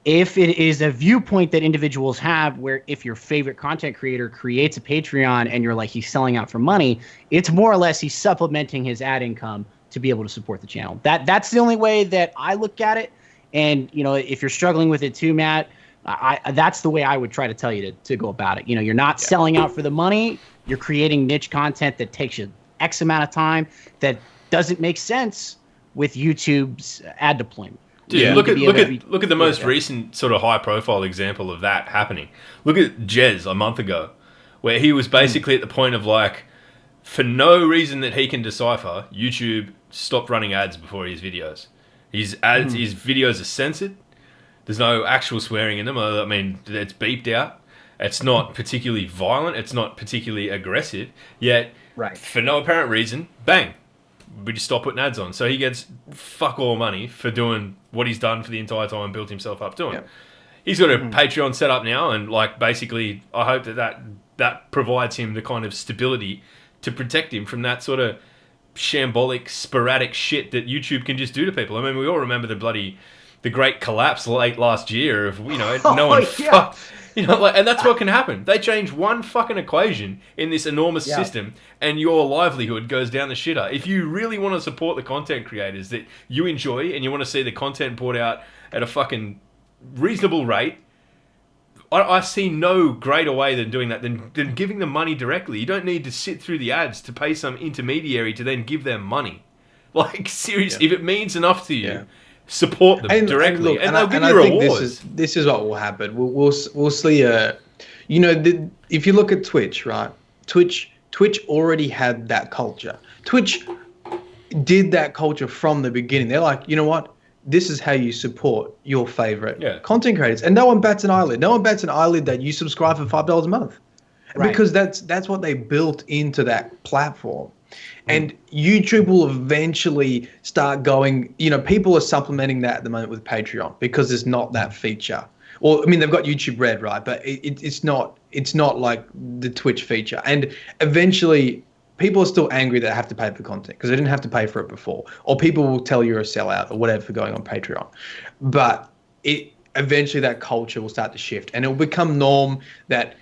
if it is a viewpoint that individuals have, where if your favorite content creator creates a Patreon and you're like, he's selling out for money, it's more or less he's supplementing his ad income to be able to support the channel. That's the only way that I look at it. And if you're struggling with it too, Matt, that's the way I would try to tell you to go about it. You're not selling out for the money. You're creating niche content that takes you X amount of time that doesn't make sense with YouTube's ad deployment. Dude, look at the most recent sort of high profile example of that happening. Look at Jez a month ago, where he was basically at the point of like, for no reason that he can decipher, YouTube stopped running ads before his videos. His videos are censored. There's no actual swearing in them. I mean, it's beeped out. It's not particularly violent. It's not particularly aggressive. Yet, for no apparent reason, bang, we just stop putting ads on. So he gets fuck all money for doing what he's done for the entire time and built himself up doing. Yep. He's got a Patreon set up now, and like basically, I hope that provides him the kind of stability to protect him from that sort of shambolic, sporadic shit that YouTube can just do to people. I mean, we all remember the great collapse late last year of no one fucked. And that's what can happen. They change one fucking equation in this enormous system, and your livelihood goes down the shitter. If you really want to support the content creators that you enjoy, and you want to see the content poured out at a fucking reasonable rate, I see no greater way than doing that than giving them money directly. You don't need to sit through the ads to pay some intermediary to then give them money. Like, seriously, if it means enough to you, support them directly, and they'll give you rewards. This is what will happen. We'll see. If you look at Twitch, right? Twitch already had that culture. Twitch did that culture from the beginning. They're like, you know what? this is how you support your favorite content creators. And no one bats an eyelid. No one bats an eyelid that you subscribe for $5 a month. Right. Because that's what they built into that platform. And YouTube will eventually start going, people are supplementing that at the moment with Patreon because there's not that feature. Well, I mean, they've got YouTube Red, right? But it's not like the Twitch feature. And eventually, people are still angry that they have to pay for content because they didn't have to pay for it before. Or people will tell you're a sellout or whatever for going on Patreon. But eventually that culture will start to shift. And it will become norm that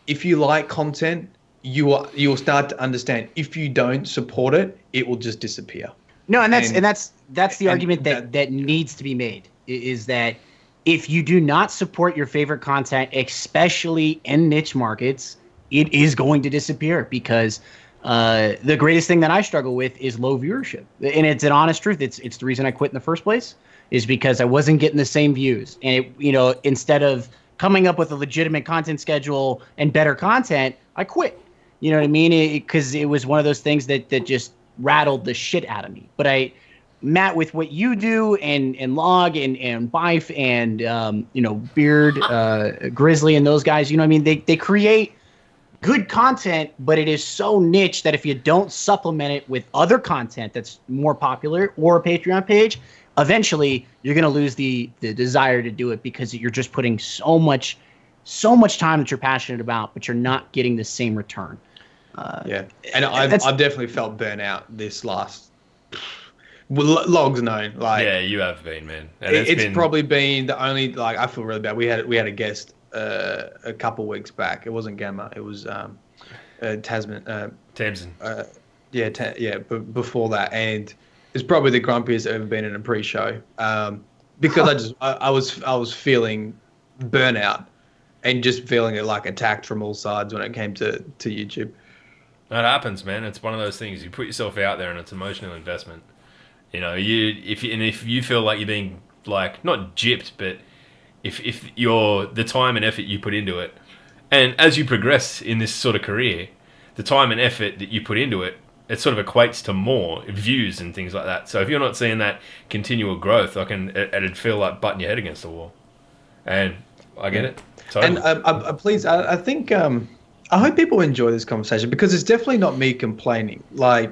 if you like content, you'll start to understand if you don't support it, it will just disappear. No, and that's the argument that needs to be made, is that if you do not support your favorite content, especially in niche markets, it is going to disappear because the greatest thing that I struggle with is low viewership. And it's an honest truth. It's the reason I quit in the first place, is because I wasn't getting the same views. And instead of coming up with a legitimate content schedule and better content, I quit. You know what I mean? Because it was one of those things that just rattled the shit out of me. But Matt, with what you do and Log and Bife and Beard, Grizzly and those guys, what I mean? They create good content, but it is so niche that if you don't supplement it with other content that's more popular or a Patreon page, eventually you're going to lose the desire to do it because you're just putting so much time that you're passionate about, but you're not getting the same return. And I've definitely felt burnout this last. Log's known, you have been, man. And it's probably been the only I feel really bad. We had a guest a couple weeks back. It wasn't Gamma. It was Tamsin. Before that, and it's probably the grumpiest I've ever been in a pre-show. Because I was feeling burnout and just feeling it attacked from all sides when it came to YouTube. That happens, man. It's one of those things. You put yourself out there, and it's emotional investment. If you feel like you're being not gypped, but if the time and effort you put into it, and as you progress in this sort of career, the time and effort that you put into it, it sort of equates to more views and things like that. So if you're not seeing that continual growth, it'd feel like butting your head against the wall. And I get it. Totally. And please, I think. I hope people enjoy this conversation because it's definitely not me complaining. I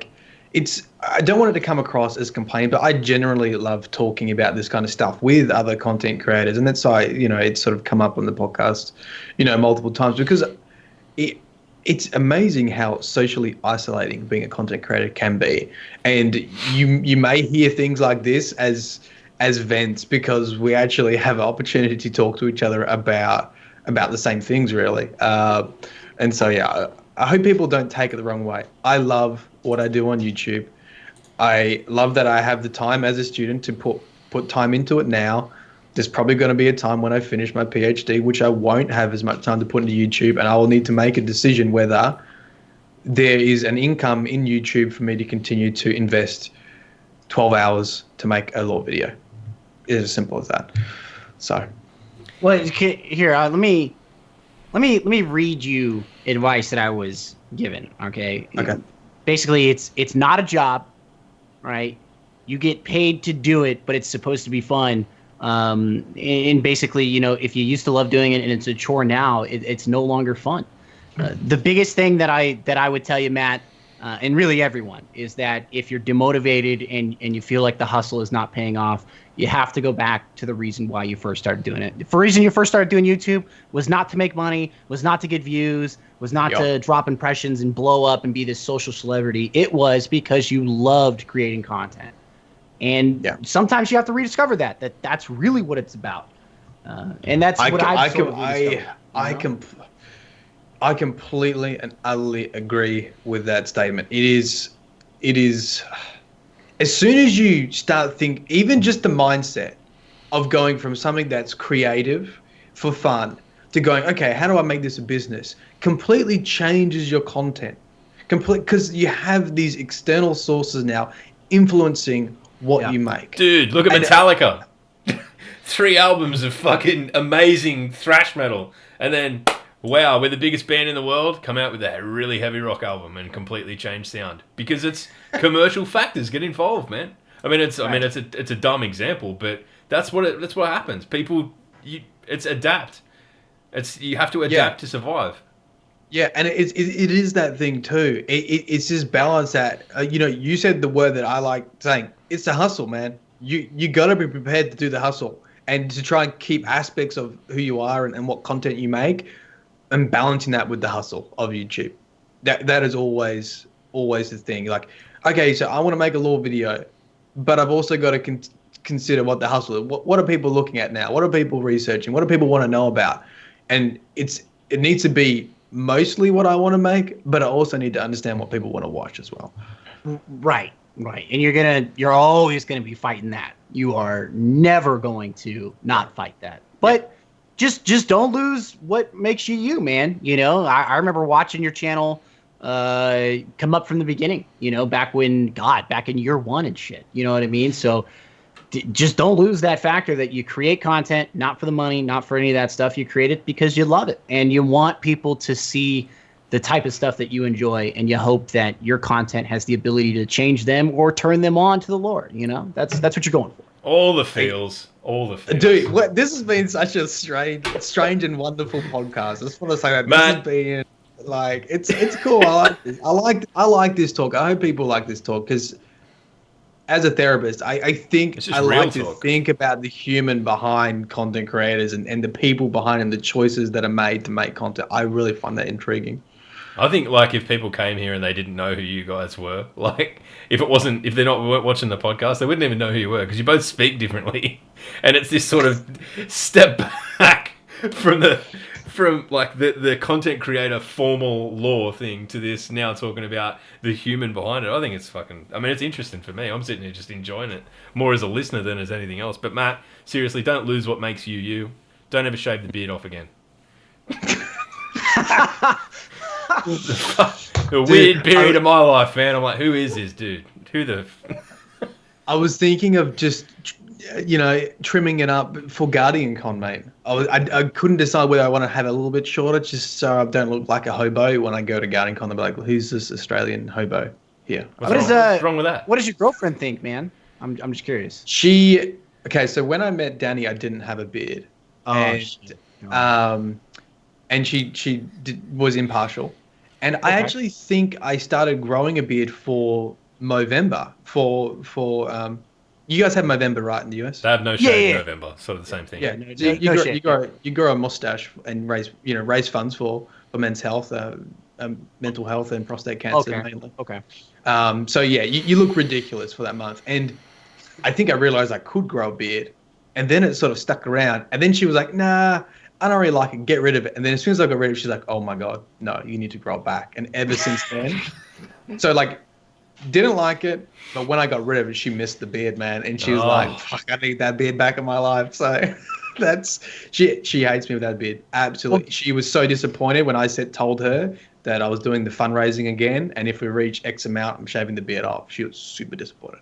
don't want it to come across as complaining, but I generally love talking about this kind of stuff with other content creators. And that's why, it's sort of come up on the podcast, multiple times because it's amazing how socially isolating being a content creator can be. And you may hear things like this as vents because we actually have an opportunity to talk to each other about the same things, really. And so, I hope people don't take it the wrong way. I love what I do on YouTube. I love that I have the time as a student to put time into it now. There's probably going to be a time when I finish my PhD, which I won't have as much time to put into YouTube, and I will need to make a decision whether there is an income in YouTube for me to continue to invest 12 hours to make a law video. It's as simple as that. So, well, here, let me read you advice that I was given. Okay. Basically, it's not a job, right? You get paid to do it, but it's supposed to be fun. And basically, if you used to love doing it and it's a chore now, it's no longer fun. The biggest thing that I would tell you, Matt, and really everyone, is that if you're demotivated and you feel like the hustle is not paying off, you have to go back to the reason why you first started doing it. The reason you first started doing YouTube was not to make money, was not to get views, was not to drop impressions and blow up and be this social celebrity. It was because you loved creating content. And sometimes you have to rediscover that's really what it's about. And that's what I completely and utterly agree with that statement. It is as soon as you start thinking, even just the mindset of going from something that's creative for fun to going, okay, how do I make this a business? Completely changes your content. Because you have these external sources now influencing what you make. Dude, look at Metallica. 3 albums of fucking amazing thrash metal. And then, wow, we're the biggest band in the world, come out with a really heavy rock album and completely change sound. Because it's commercial factors get involved, man. I mean, it's a dumb example, but that's what happens. People, it's adapt. You have to adapt to survive. Yeah, and it is that thing too. It's this balance that you said the word that I like saying. It's the hustle, man. You got to be prepared to do the hustle and to try and keep aspects of who you are and what content you make, and balancing that with the hustle of YouTube. That is always the thing. Like, okay, so I want to make a law video, but I've also got to consider what the hustle is. What are people looking at now? What are people researching? What do people want to know about? And it needs to be mostly what I want to make, but I also need to understand what people want to watch as well. Right. And you're always gonna be fighting that. You are never going to not fight that. But just don't lose what makes you, man. I remember watching your channel come up from the beginning, back in year one and shit. You know what I mean? So just don't lose that factor that you create content, not for the money, not for any of that stuff. You create it because you love it and you want people to see the type of stuff that you enjoy, and you hope that your content has the ability to change them or turn them on to the Lord. That's what you're going for. All the feels. Dude, this has been such a strange and wonderful podcast. I just want to say that this has been like it's cool. I like this talk. I hope people like this talk because as a therapist, I think I like to think about the human behind content creators and the people behind and the choices that are made to make content. I really find that intriguing. I think like if people came here and they didn't know who you guys were, like if they're not watching the podcast, they wouldn't even know who you were because you both speak differently, and it's this sort of step back from the content creator formal law thing to this now talking about the human behind it. I think it's it's interesting for me. I'm sitting here just enjoying it more as a listener than as anything else. But Matt, seriously, don't lose what makes you you. Don't ever shave the beard off again. The weird period of my life, man. I'm like, who is this dude? I was thinking of just, trimming it up for Guardian Con, mate. I couldn't decide whether I want to have a little bit shorter just so I don't look like a hobo when I go to Guardian Con. They'll be like, well, who's this Australian hobo here? What's wrong with that? What does your girlfriend think, man? I'm just curious. So when I met Danny, I didn't have a beard. And she was impartial. And I actually think I started growing a beard for Movember. You guys have Movember, right, in the US? They have no shave in November, sort of the same thing. Yeah, you grow a mustache and raise funds for men's health, mental health, and prostate cancer mainly. Okay. So yeah, you look ridiculous for that month, and I think I realized I could grow a beard, and then it sort of stuck around, and then she was like, "Nah, I don't really like it. Get rid of it." And then as soon as I got rid of it, she's like, "Oh my God, no, you need to grow it back." And ever since then, so like, didn't like it, but when I got rid of it, she missed the beard, man. And she was like, "Fuck, I need that beard back in my life." So she hates me with that beard. Absolutely. She was so disappointed when I told her that I was doing the fundraising again, and if we reach X amount, I'm shaving the beard off. She was super disappointed.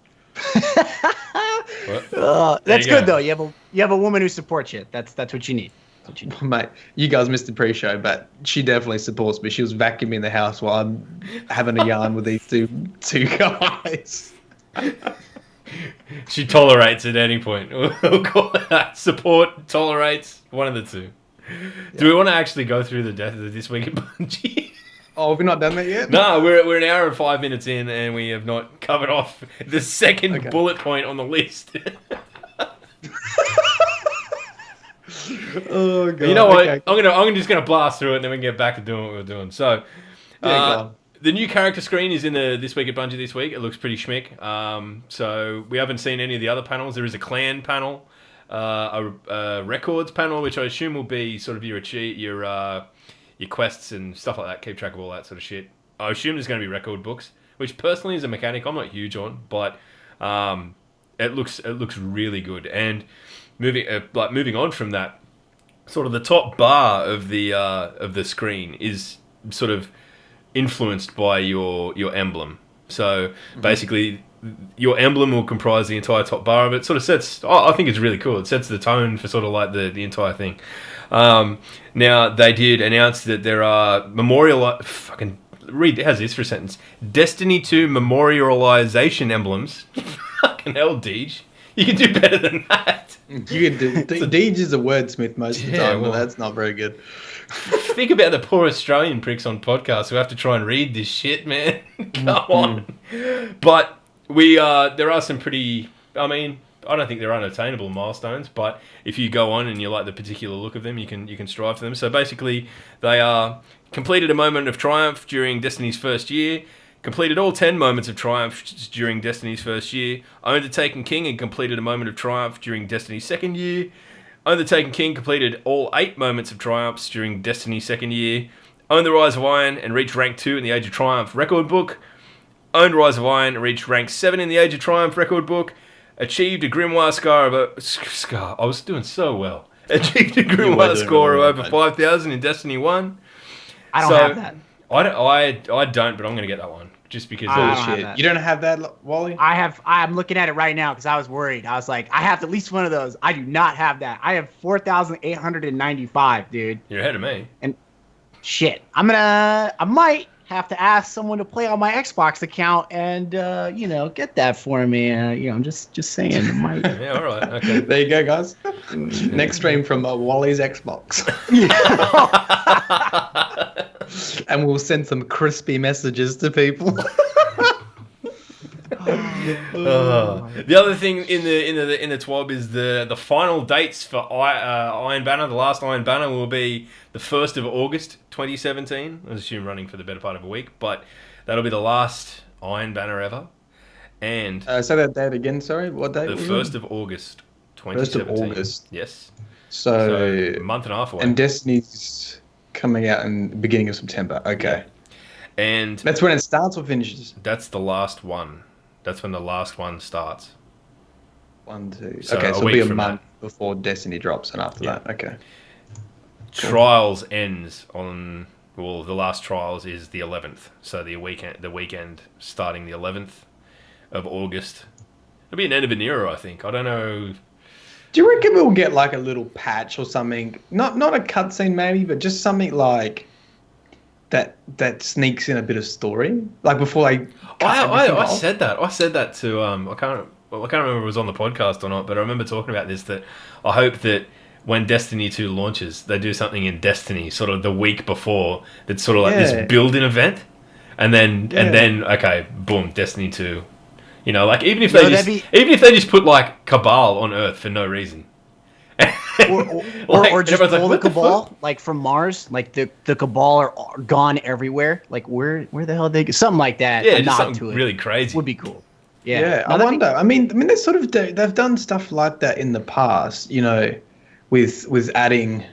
That's good though. You have a woman who supports you. That's what you need. Mate, you guys missed the pre-show, but she definitely supports me. She was vacuuming the house while I'm having a yarn with these two guys. She tolerates at any point. We'll call that support, tolerates, one of the two. Yeah. Do we want to actually go through the death of This Week at Bungie? Oh, have we not done that yet? No, we're an hour and 5 minutes in, and we have not covered off the second bullet point on the list. Oh God! You know what? Okay. I'm just gonna blast through it, and then we can get back to doing what we were doing. So, the new character screen is in the This Week at Bungie this week. It looks pretty schmick. So we haven't seen any of the other panels. There is a clan panel, a records panel, which I assume will be sort of your quests and stuff like that. Keep track of all that sort of shit. I assume there's going to be record books, which personally as a mechanic I'm not huge on, but it looks really good. And moving on from that, sort of the top bar of the screen is sort of influenced by your emblem. So basically, your emblem will comprise the entire top bar of it. Sort of sets. I think it's really cool. It sets the tone for sort of like the entire thing. Now they did announce that there are how's this for a sentence? Destiny 2 memorialization emblems. Fucking hell, Deej. You can do better than that. You can do. Deej is a wordsmith most of the time, but that's not very good. Think about the poor Australian pricks on podcasts who have to try and read this shit, man. Come on. But there are some pretty, I mean, I don't think they're unattainable milestones, but if you go on and you like the particular look of them, you can strive for them. So basically, they are completed a moment of triumph during Destiny's first year, completed all 10 moments of triumph during Destiny's first year, owned the Taken King and completed a moment of triumph during Destiny's second year, owned the Taken King, completed all 8 moments of triumphs during Destiny's second year, owned the Rise of Iron and reached rank 2 in the Age of Triumph record book, owned Rise of Iron and reached rank 7 in the Age of Triumph record book, achieved a Grimoire scar. I was doing so well. Achieved a Grimoire score of over 5,000 in Destiny 1. I don't have that. I don't, but I'm going to get that one. Just because You don't have that, Wally? I'm looking at it right now because I was worried. I was like, I have at least one of those. I do not have that. I have 4,895, dude. You're ahead of me. And shit, I might have to ask someone to play on my Xbox account and get that for me. I'm just saying. It might. Yeah, all right. Okay. There you go, guys. Next stream from Wally's Xbox. And we'll send some crispy messages to people. The other thing in the TWAB is the final dates for Iron Banner. The last Iron Banner will be the 1st of August 2017. I assume running for the better part of a week, but that'll be the last Iron Banner ever. And say that date again. Sorry, what date? The 1st of August 2017. 1st of August. Yes. So a month and a half away. And Destiny's coming out in the beginning of September. Okay. Yeah. And that's when it starts or finishes? That's the last one. That's when the last one starts. 1, 2. So okay, so it'll be a month before Destiny drops, and after that, okay. Trials ends on the last Trials is the 11th. So the weekend starting the 11th of August. It'll be an end of an era, I think. I don't know. Do you reckon we'll get like a little patch or something? Not a cutscene maybe, but just something like that sneaks in a bit of story, like before they. I said that. I said that to I can't remember if it was on the podcast or not, but I remember talking about this. That I hope that when Destiny 2 launches, they do something in Destiny sort of the week before that's sort of like this build-in event, and then okay, boom, Destiny 2. Like even if they just put like Cabal on Earth for no reason. or just pull the Cabal like from Mars, like the Cabal are gone everywhere. Like where the hell they go? Something like that. Yeah, just something really crazy would be cool. Yeah, I wonder. I mean, they sort of they've done stuff like that in the past. With adding.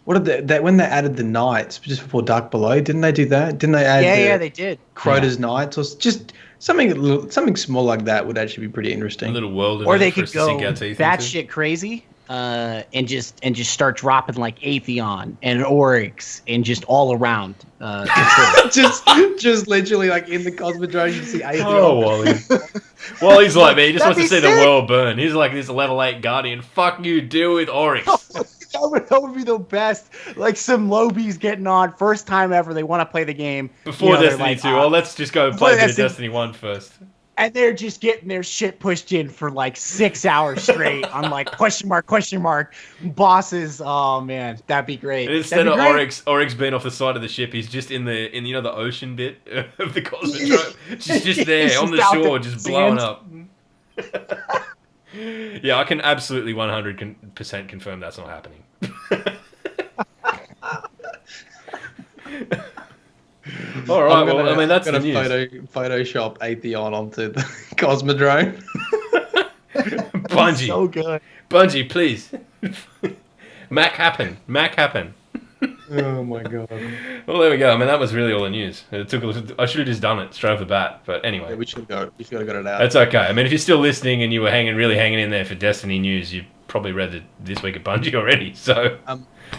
What did they when they added the Knights just before Dark Below? Didn't they do that? Didn't they add? Yeah, they did. Crota's Knights or just something small like that would actually be pretty interesting. A little world. Or they could go batshit crazy. And just start dropping like Atheon and Oryx and just all around just literally like in the Cosmodrome you see Atheon. Oh, Wally. Wally's like me. He just wants to see the world burn. He's like this level 8 guardian. Fuck you, deal with Oryx. That would be the best. Like some lobies getting on first time ever. They want to play the game before Destiny 2. Well, let's just go play a bit of Destiny 1 first. And they're just getting their shit pushed in for like 6 hours straight on like question mark bosses. Oh man, that'd be great. And instead of Oryx being off the side of the ship, he's just in the the ocean bit of the Cosmodrome. She's just there on the shore, just blowing up. Yeah, I can absolutely 100% confirm that's not happening. All right, I mean that's the news. Photoshop Atheon onto the Cosmodrome. Bungie, so good. Bungie, please. Mac happen. Oh my god. Well, there we go. I mean, that was really all the news. I should have just done it straight off the bat, but anyway. Yeah, we should have got it out. That's okay. I mean, if you're still listening and you were really hanging in there for Destiny news, you probably read it this week at Bungie already. So.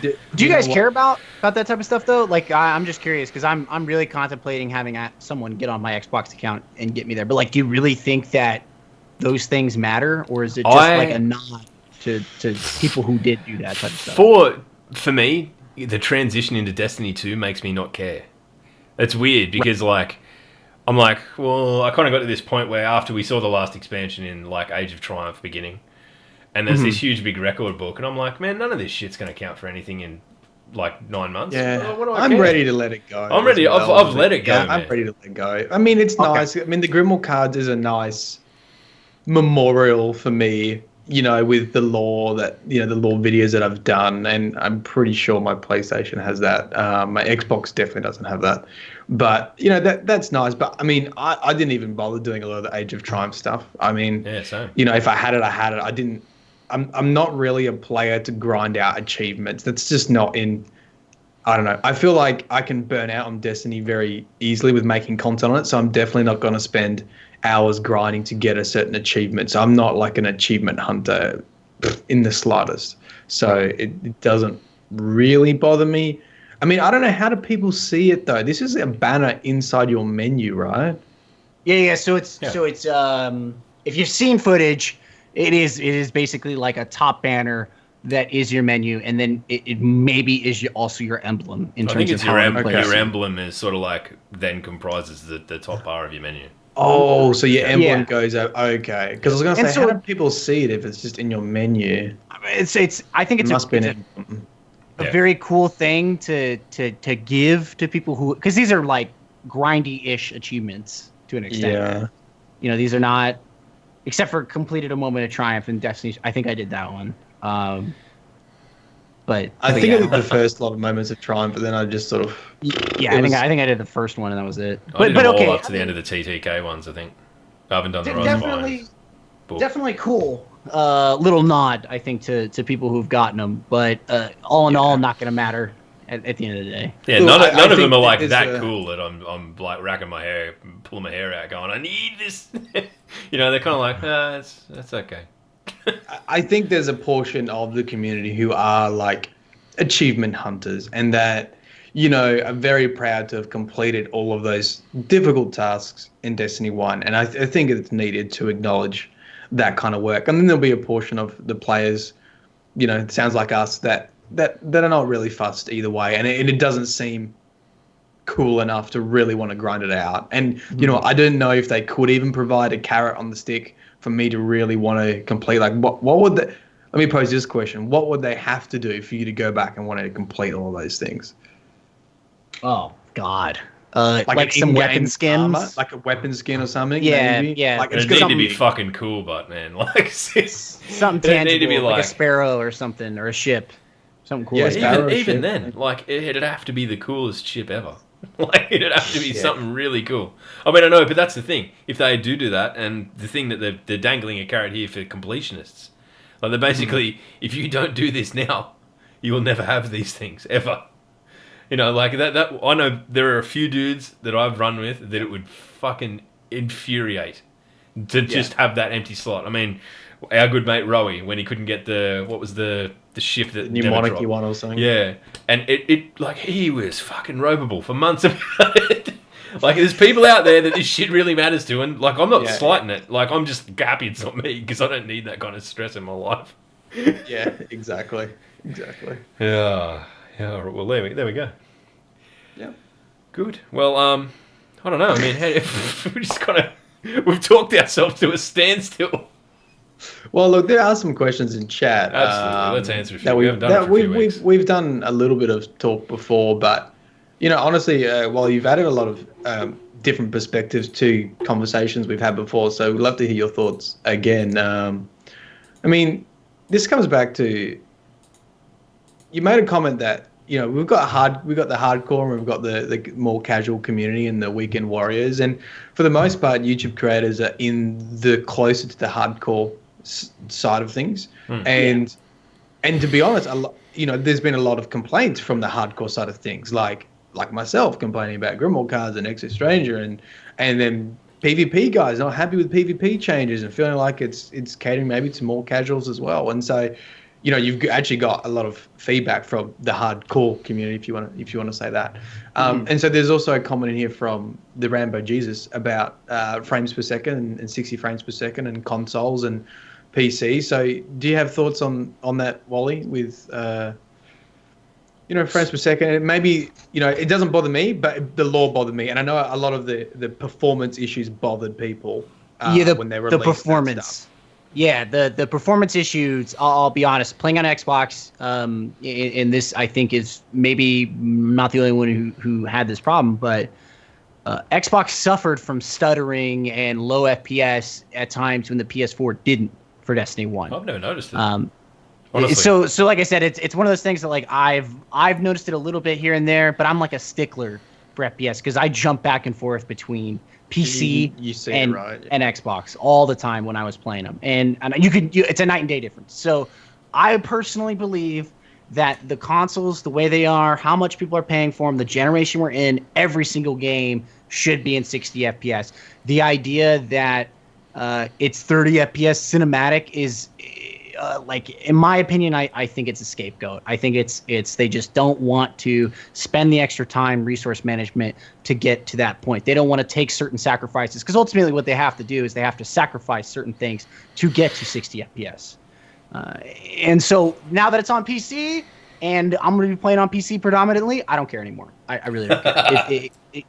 Do you guys care about that type of stuff though? Like I'm just curious because I'm really contemplating having someone get on my Xbox account and get me there. But like, do you really think that those things matter, or is it just like a nod to people who did do that type of stuff? For me, the transition into Destiny 2 makes me not care. It's weird because like I'm like, well, I kind of got to this point where after we saw the last expansion in like Age of Triumph beginning, and there's this huge big record book, and I'm like, man, none of this shit's going to count for anything in like 9 months. Yeah, what do I I'm care? ready to let it go. I'm ready. I've let it go. Yeah, I'm ready to let it go. I mean, it's nice. I mean, the Grimwald cards is a nice memorial for me, with the lore the lore videos that I've done, and I'm pretty sure my PlayStation has that. My Xbox definitely doesn't have that, but that's nice. But I mean, I didn't even bother doing a lot of the Age of Triumph stuff. I mean, yeah, same. If I had it, I had it. I didn't. I'm not really a player to grind out achievements. That's just not in. I don't know. I feel like I can burn out on Destiny very easily with making content on it, so I'm definitely not going to spend hours grinding to get a certain achievement. So I'm not like an achievement hunter in the slightest. So it doesn't really bother me. I mean, I don't know, how do people see it though? This is a banner inside your menu, right? Yeah. So it's if you've seen footage, it is basically like a top banner that is your menu, and then it maybe is also your emblem in terms of how your emblem is sort of like then comprises the top bar of your menu. Oh, so your emblem goes out. Okay, because I was going to say, how do people see it if it's just in your menu? I think it's a very cool thing to give to people who, because these are like grindy-ish achievements to an extent. Yeah. These are not, except for completed a moment of triumph in Destiny. I think I did that one. But I think I did the first lot of moments of triumph, but then I just sort of I think I did the first one and that was it. I did them all up to the end of the TTK ones. I think I haven't done the Rise of definitely cool. Little nod, I think, to people who've gotten them, but all in all, not going to matter at the end of the day. Yeah, none of them are like that cool that I'm like racking my hair, pulling my hair out, going, I need this. They're kind of like, that's okay. I think there's a portion of the community who are like achievement hunters, and that are very proud to have completed all of those difficult tasks in Destiny 1, and I think it's needed to acknowledge that kind of work. And then there'll be a portion of the players, it sounds like us, that are not really fussed either way, and it doesn't seem cool enough to really want to grind it out. And I don't know if they could even provide a carrot on the stick for me to really want to complete. Like, what would they? Let me pose this question: what would they have to do for you to go back and want to complete all of those things? Oh God. Like some weapon skins, armor, like a weapon skin or something. Yeah, maybe. yeah. Like it's need to be fucking cool, but man, like something tangible, need to be like a sparrow or something, or a ship, something cool. Yeah, even then, like it'd have to be the coolest ship ever. Like it'd have to be something really cool. I mean, I know, but that's the thing. If they do that, and the thing that they're dangling a carrot here for completionists, like they're basically, if you don't do this now, you will never have these things ever. Like that. I know there are a few dudes that I've run with that it would fucking infuriate to just have that empty slot. I mean, our good mate Rowie, when he couldn't get the ship that New Monarchy one or something. Yeah, and it like he was fucking ropeable for months about it. Like there's people out there that this shit really matters to, and like I'm not slighting it. Like I'm just happy it's not me because I don't need that kind of stress in my life. Yeah, exactly. Yeah. Well, there we go. Yeah. Good. Well, I don't know. I mean, we just we've talked ourselves to a standstill. Well, look, there are some questions in chat. Absolutely. Let's answer a few. We haven't done it for a few weeks. We've done a little bit of talk before, but honestly, while you've added a lot of different perspectives to conversations we've had before, so we'd love to hear your thoughts again. I mean, this comes back to, you made a comment that we've got the hardcore and we've got the more casual community and the weekend warriors, and for the most part, YouTube creators are in the closer to the hardcore side of things. And to be honest, there's been a lot of complaints from the hardcore side of things, like myself complaining about Grimwald cards and Exit Stranger, and then PvP guys not happy with PvP changes and feeling like it's catering maybe to more casuals as well. And so you've actually got a lot of feedback from the hardcore community, if you want to say that. And so there's also a comment in here from the Rambo Jesus about frames per second and 60 frames per second and consoles and PC. So do you have thoughts on that, Wally, with frames per second. Maybe, it doesn't bother me, but the law bothered me. And I know a lot of the performance issues bothered people when they released the performance. That stuff. Yeah, the performance issues, I'll be honest, playing on Xbox, in this, I think, is maybe not the only one who had this problem, but Xbox suffered from stuttering and low FPS at times when the PS4 didn't for Destiny 1. I've never noticed it. Honestly. So like I said, it's one of those things that like I've noticed it a little bit here and there, but I'm like a stickler for FPS because I jump back and forth between PC and Xbox all the time when I was playing them, and it's a night and day difference. So I personally believe that the consoles, the way they are, how much people are paying for them, the generation we're in, every single game should be in 60 FPS. The idea that it's 30 FPS cinematic is like, in my opinion, I think it's a scapegoat. I think it's they just don't want to spend the extra time, resource management to get to that point. They don't want to take certain sacrifices because ultimately what they have to do is they have to sacrifice certain things to get to 60 FPS. And so now that it's on PC and I'm going to be playing on PC predominantly, I don't care anymore. I really don't care.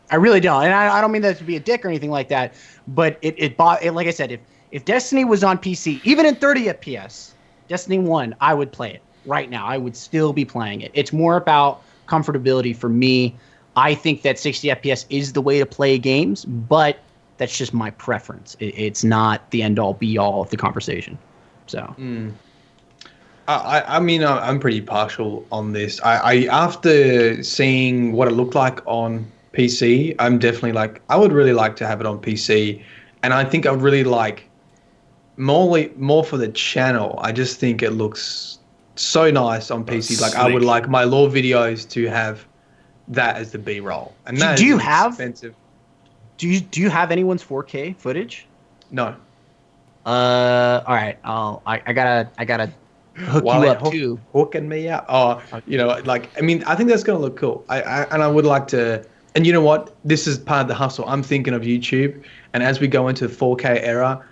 I really don't. And I don't mean that to be a dick or anything like that, but it like I said, if Destiny was on PC, even in 30 FPS, Destiny 1, I would play it right now. I would still be playing it. It's more about comfortability for me. I think that 60 FPS is the way to play games, but that's just my preference. It's not the end-all, be-all of the conversation. So, I mean, I'm pretty partial on this. I after seeing what it looked like on PC, I'm definitely like, I would really like to have it on PC, and I think I would really like more for the channel. I just think it looks so nice on PC. Like, I would like my lore videos to have that as the B-roll. And that do you is have expensive. Do you have anyone's 4K footage? No. All right. I gotta hook you up too. Hooking me up. Oh, like, I mean, I think that's gonna look cool. I would like to. And you know what? This is part of the hustle. I'm thinking of YouTube, and as we go into the 4K era,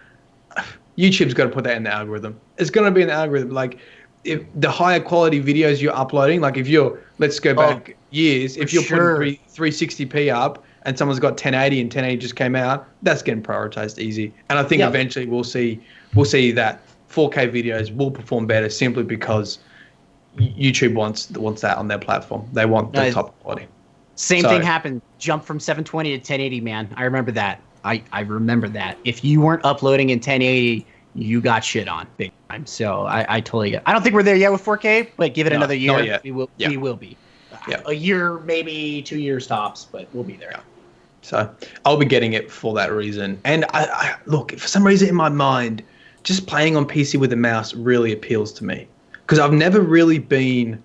YouTube's got to put that in the algorithm. It's going to be in the algorithm. Like, if the higher quality videos you're uploading, like if you're, let's go back years, if you're putting 360p up and someone's got 1080 and 1080 just came out, that's getting prioritized easy. And I think eventually we'll see that 4K videos will perform better simply because YouTube wants that on their platform. They want the top quality. Same thing happened. Jump from 720 to 1080, man. I remember that. I remember that. If you weren't uploading in 1080, you got shit on big time. So I totally get it. I don't think we're there yet with 4K, but give it another year. Not yet. We will be. A year, maybe 2 years tops, but we'll be there. Yeah. So I'll be getting it for that reason. And I look, for some reason in my mind, just playing on PC with a mouse really appeals to me because I've never really been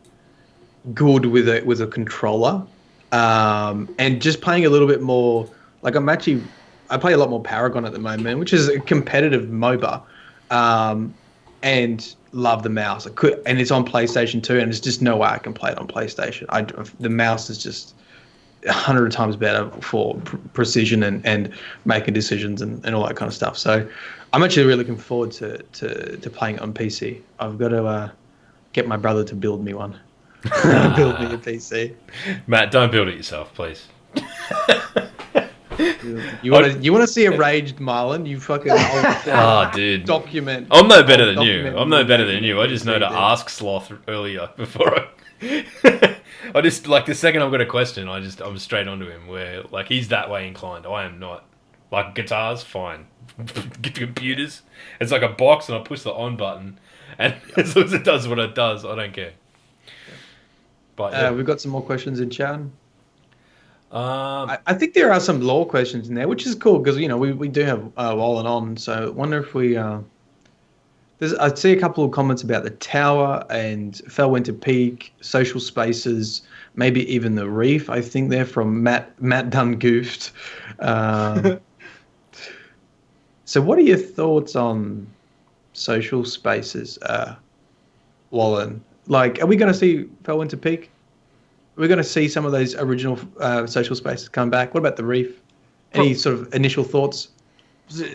good with a controller. And just playing a little bit more, like I play a lot more Paragon at the moment, which is a competitive MOBA, and love the mouse. And it's on PlayStation 2, and there's just no way I can play it on PlayStation. The mouse is just 100 times better for precision and making decisions and all that kind of stuff. So I'm actually really looking forward to playing it on PC. I've got to get my brother to build me one. Build me a PC. Matt, don't build it yourself, please. You want to see a raged Marlon? You fucking dude. Document. I'm no better than you. I just know to ask Sloth earlier before I just, like, the second I've got a question, I'm straight onto him. Where, like, he's that way inclined. I am not. Like, guitars, fine. Computers, it's like a box, and I push the on button, and as long as it does what it does, I don't care. But we've got some more questions in chat. I think there are some lore questions in there, which is cool because we do have Wallen on. So I wonder if we I see a couple of comments about the tower and Fellwinter Peak, social spaces, maybe even the reef. I think they're from Matt Done Goofed. So what are your thoughts on social spaces, Wallen? Like, are we going to see Fellwinter Peak? Are we going to see some of those original social spaces come back? What about the reef? Any sort of initial thoughts?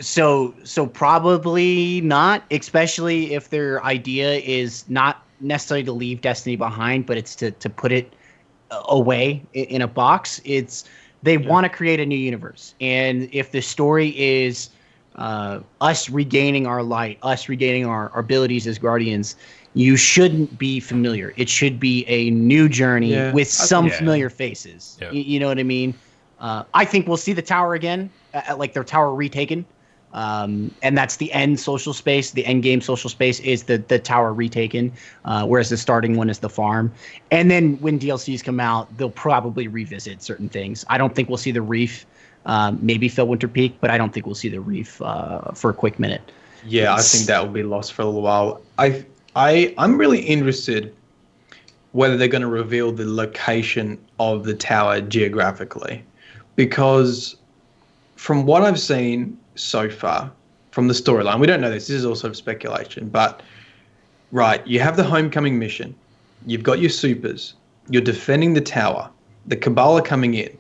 So probably not, especially if their idea is not necessarily to leave Destiny behind, but it's to put it away in a box. They want to create a new universe, and if the story is us regaining our light, us regaining our abilities as Guardians, you shouldn't be familiar. It should be a new journey with some familiar faces. Yeah. You know what I mean? I think we'll see the tower again, like their tower retaken. And that's the end social space. The end game social space is the tower retaken, whereas the starting one is the farm. And then when DLCs come out, they'll probably revisit certain things. I don't think we'll see the reef, maybe Felwinter Peak, but I don't think we'll see the reef for a quick minute. Yeah, I think that will be lost for a little while. I'm really interested whether they're going to reveal the location of the tower geographically, because from what I've seen so far from the storyline, we don't know this is all sort of speculation, but right, you have the homecoming mission, you've got your supers, you're defending the tower, the Cabal are coming in,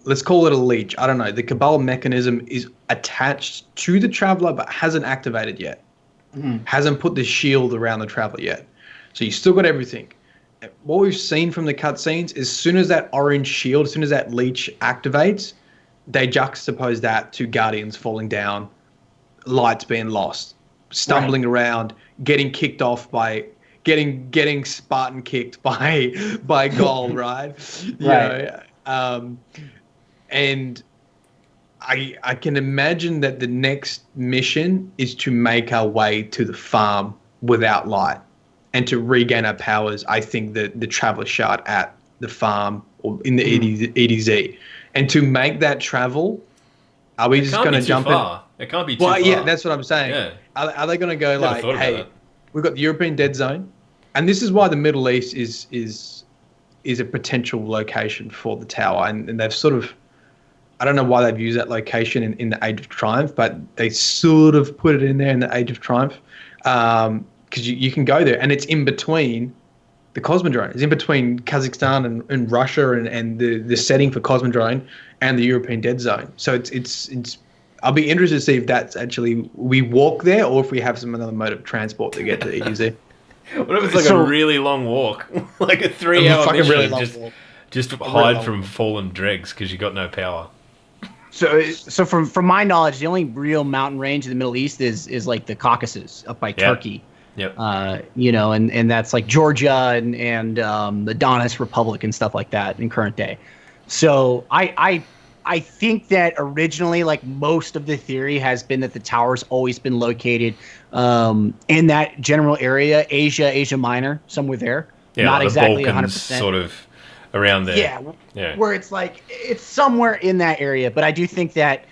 let's call it a leech, I don't know, the Cabal mechanism is attached to the Traveler but hasn't activated yet, hasn't put the shield around the Traveler yet, so you still got everything. What we've seen from the cutscenes is as soon as that orange shield, as soon as that leech activates, they juxtapose that to Guardians falling down, lights being lost, stumbling around, getting kicked off by getting Spartan kicked by Gold, right? And I can imagine that the next mission is to make our way to the farm without light and to regain our powers. I think that the Traveler Shard at the farm or in the EDZ. And to make that travel, are we just going to jump in? It can't be too far. Well, yeah, that's what I'm saying. Yeah. Are they going to go like, hey, we've got the European Dead Zone, and this is why the Middle East is a potential location for the tower, and they've sort of, I don't know why they've used that location in the Age of Triumph, but they sort of put it in there in the Age of Triumph, because you can go there, and it's in between. The Cosmodrome is in between Kazakhstan and Russia and the setting for Cosmodrome and the European Dead Zone. So it's I'll be interested to see if that's actually we walk there or if we have another mode of transport to get to EDZ. What if it's like a really long walk, like a 3-hour mission, really long just to hide from fallen dregs because you got no power. So from my knowledge, the only real mountain range in the Middle East is like the Caucasus up by Turkey. Yep. And that's like Georgia and the Donetsk Republic and stuff like that in current day. So I think that originally, like most of the theory has been that the tower's always been located in that general area, Asia Minor, somewhere there. Yeah, not the exactly Balkans, 100%. sort of around there. Yeah, where it's like it's somewhere in that area. But I do think that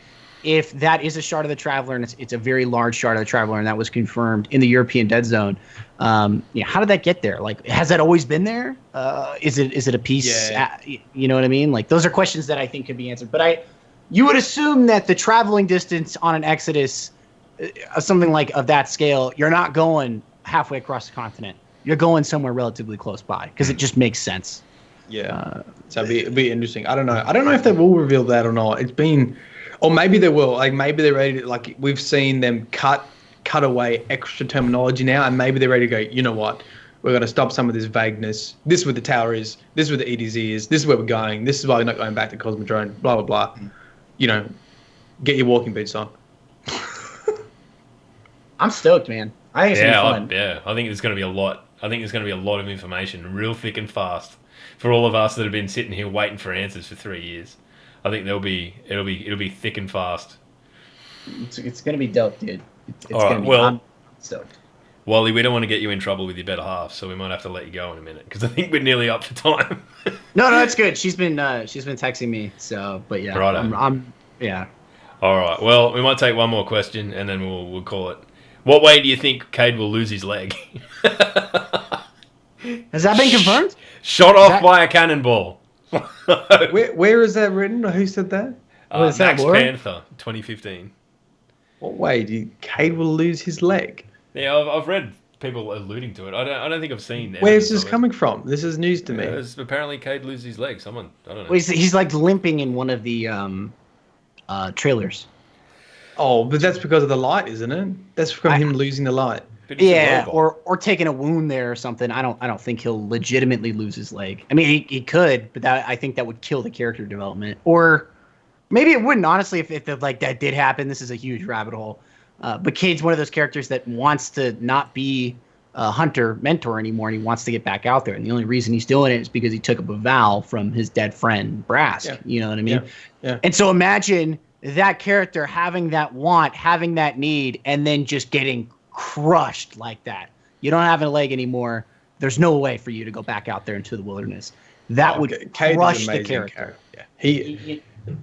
if that is a Shard of the Traveler, and it's a very large Shard of the Traveler, and that was confirmed in the European Dead Zone, how did that get there? Like, has that always been there? Is it a piece? Yeah. You know what I mean? Like, those are questions that I think could be answered. But you would assume that the traveling distance on an Exodus, something like of that scale, you're not going halfway across the continent. You're going somewhere relatively close by because it just makes sense. Yeah. So it'd be interesting. I don't know if they will reveal that or not. It's been. Or maybe they will. Like maybe they're ready to, like we've seen them cut away extra terminology now, and maybe they're ready to go, you know what? We're going to stop some of this vagueness. This is where the tower is. This is where the EDZ is. This is where we're going. This is why we're not going back to Cosmodrome. Blah blah blah. Get your walking boots on. I'm stoked, man. I think it's fun. I think there's going to be a lot. I think there's going to be a lot of information, real thick and fast, for all of us that have been sitting here waiting for answers for 3 years. I think it'll be thick and fast. It's gonna be dope, dude. It's all right, gonna be. Well, I'm stoked. Wally, we don't want to get you in trouble with your better half, so we might have to let you go in a minute because I think we're nearly up for time. No, it's good. She's been texting me. So, but yeah, right. I'm yeah. All right. Well, we might take one more question and then we'll call it. What way do you think Cade will lose his leg? Has that been confirmed? Shot off by a cannonball. Where is that written? Who said that? Max Panther, 2015. What way do Cade will lose his leg? Yeah, I've read people alluding to it. I don't think I've seen. Where's this coming from? This is news to me. Apparently, Cade loses his leg. I don't know. Well, he's like limping in one of the trailers. Oh, but that's because of the light, isn't it? That's from him losing the light. Yeah, or taking a wound there or something. I don't think he'll legitimately lose his leg. I mean, he could, but I think that would kill the character development. Or maybe it wouldn't. Honestly, if that did happen, this is a huge rabbit hole. But Cade's one of those characters that wants to not be a hunter mentor anymore, and he wants to get back out there. And the only reason he's doing it is because he took up a vow from his dead friend Brask. Yeah. You know what I mean? Yeah. And so imagine that character having that want, having that need, and then just getting crushed like that. You don't have a leg anymore. There's no way for you to go back out there into the wilderness. That would crush the character. Yeah.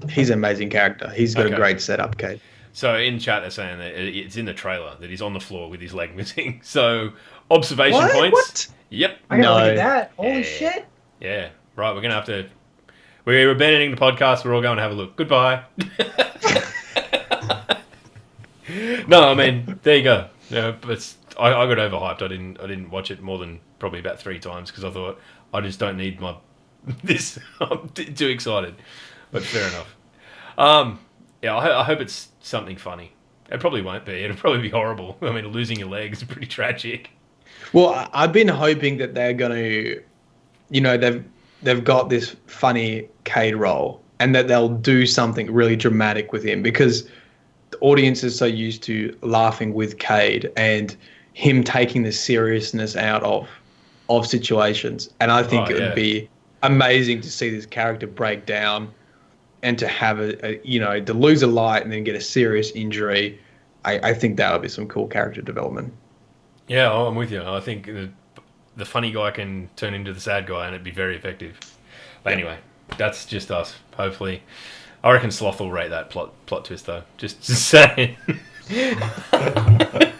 He's an amazing character. He's got a great setup, Cade. So in chat they're saying that it's in the trailer that he's on the floor with his leg missing. So observation points. What? Yep. I gotta look at that. Holy shit. Yeah. Right. We're gonna have to. We're abandoning the podcast. We're all going to have a look. Goodbye. No, I mean there you go. Yeah, but I got overhyped. I didn't watch it more than probably about 3 times because I thought I just don't need this. I'm too excited. But fair enough. Yeah, I hope it's something funny. It probably won't be. It'll probably be horrible. I mean, losing your legs is pretty tragic. Well, I've been hoping that they're going to, they've got this funny Cade role and that they'll do something really dramatic with him because the audience is so used to laughing with Cade and him taking the seriousness out of situations. And I think it would be amazing to see this character break down and to have to lose a light and then get a serious injury. I think that would be some cool character development. Yeah, I'm with you. I think the funny guy can turn into the sad guy and it'd be very effective. But anyway, that's just us. Hopefully. I reckon Sloth will rate that plot twist though. Just saying. Alright,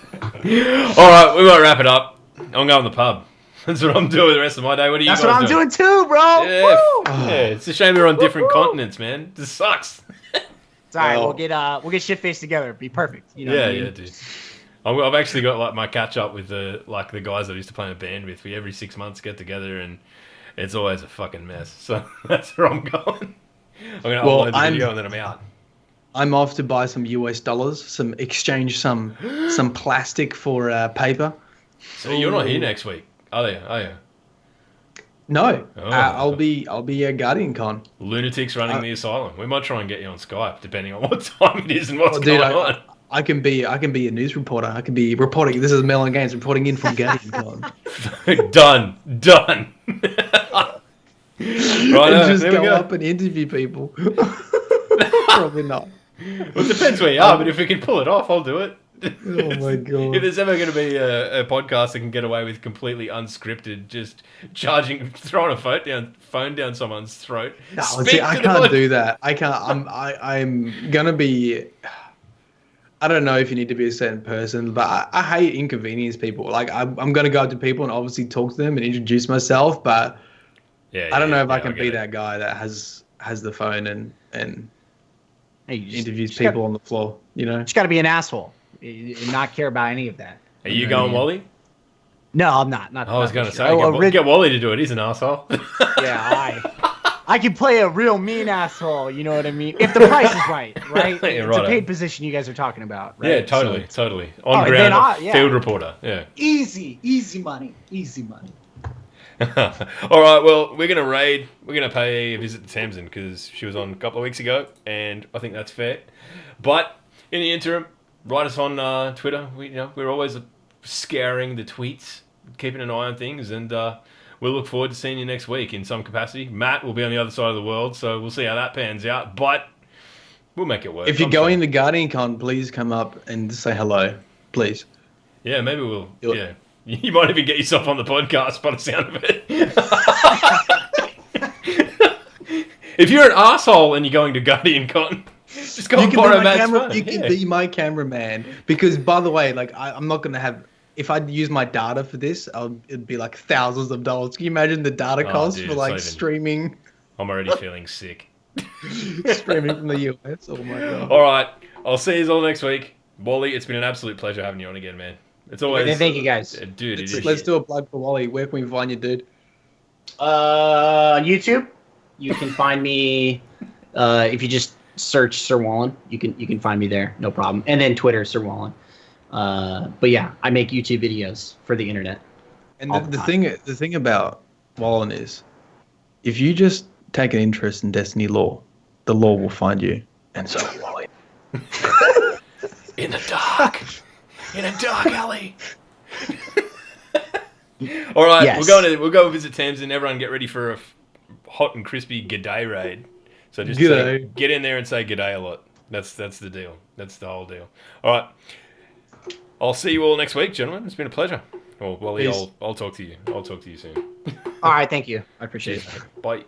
we might wrap it up. I'm going to the pub. That's what I'm doing the rest of my day. What are you guys doing? That's what I'm doing too, bro. Yeah, it's a shame we're on different continents, man. This sucks. It's all right. We'll get shit faced together. It'd be perfect. You know what I mean? Yeah, dude. I've actually got like my catch up with the guys that I used to play in a band with. We every 6 months get together, and it's always a fucking mess. So that's where I'm going. I'm gonna upload the video and then I'm out. I'm off to buy some US dollars, exchange some plastic for paper. So you're not here next week, are you? No, I'll be at Guardian Con. Lunatics running the asylum. We might try and get you on Skype, depending on what time it is and what's going on. I can be a news reporter. I can be reporting. This is Melon Games reporting in from Guardian Con. Done. Right, and just go up and interview people. Probably not. Well, it depends where you are, but if we can pull it off, I'll do it. Oh my god! If there's ever going to be a podcast that can get away with completely unscripted, just throwing a phone down someone's throat. No, see, I can't do that. I can't. I'm gonna be. I don't know if you need to be a certain person, but I hate inconvenience people. Like I'm gonna go up to people and obviously talk to them and introduce myself, but I don't know if I can be that guy that has the phone and interviews people on the floor. You know, just got to be an asshole. And not care about any of that. Are you going, Wally? No, I'm not. I was going to say, get Wally to do it. He's an asshole. Yeah, I can play a real mean asshole. You know what I mean? If the price is right? It's a paid position you guys are talking about, right? Yeah, totally. On ground, field reporter. Yeah. Easy money. All right, well, we're going to raid. We're going to pay a visit to Tamsin because she was on a couple of weeks ago, and I think that's fair. But in the interim, write us on Twitter. We're always scouring the tweets, keeping an eye on things, and we'll look forward to seeing you next week in some capacity. Matt will be on the other side of the world, so we'll see how that pans out, but we'll make it work. If you're going to Guardian Con, please come up and say hello, please. Yeah, maybe we'll... Yeah. You might even get yourself on the podcast by the sound of it. If you're an asshole and you're going to Guardian Con... Just go and borrow Matt's phone. You can be my cameraman because, by the way, I'm not going to have. If I use my data for this, it'd be like thousands of dollars. Can you imagine the data cost for streaming? I'm already feeling sick. Streaming from the US. Oh my god! All right, I'll see you all next week, Wally. It's been an absolute pleasure having you on again, man. It's always. Thank you guys, dude. Let's do a plug for Wally. Where can we find you, dude? YouTube. You can find me if you just search Sir Wallen. You can find me there, no problem. And then Twitter, Sir Wallen. But yeah, I make YouTube videos for the internet. And the thing about Wallen is, if you just take an interest in Destiny lore, the lore will find you, and so will Wally. In a dark alley. All right, yes. We'll go visit Tamsin. Everyone, get ready for a hot and crispy g'day raid. So just get in there and say g'day a lot. That's the deal. That's the whole deal. All right, I'll see you all next week, gentlemen. It's been a pleasure. Well, Wally, I'll talk to you. I'll talk to you soon. All right, thank you. I appreciate it. Bye.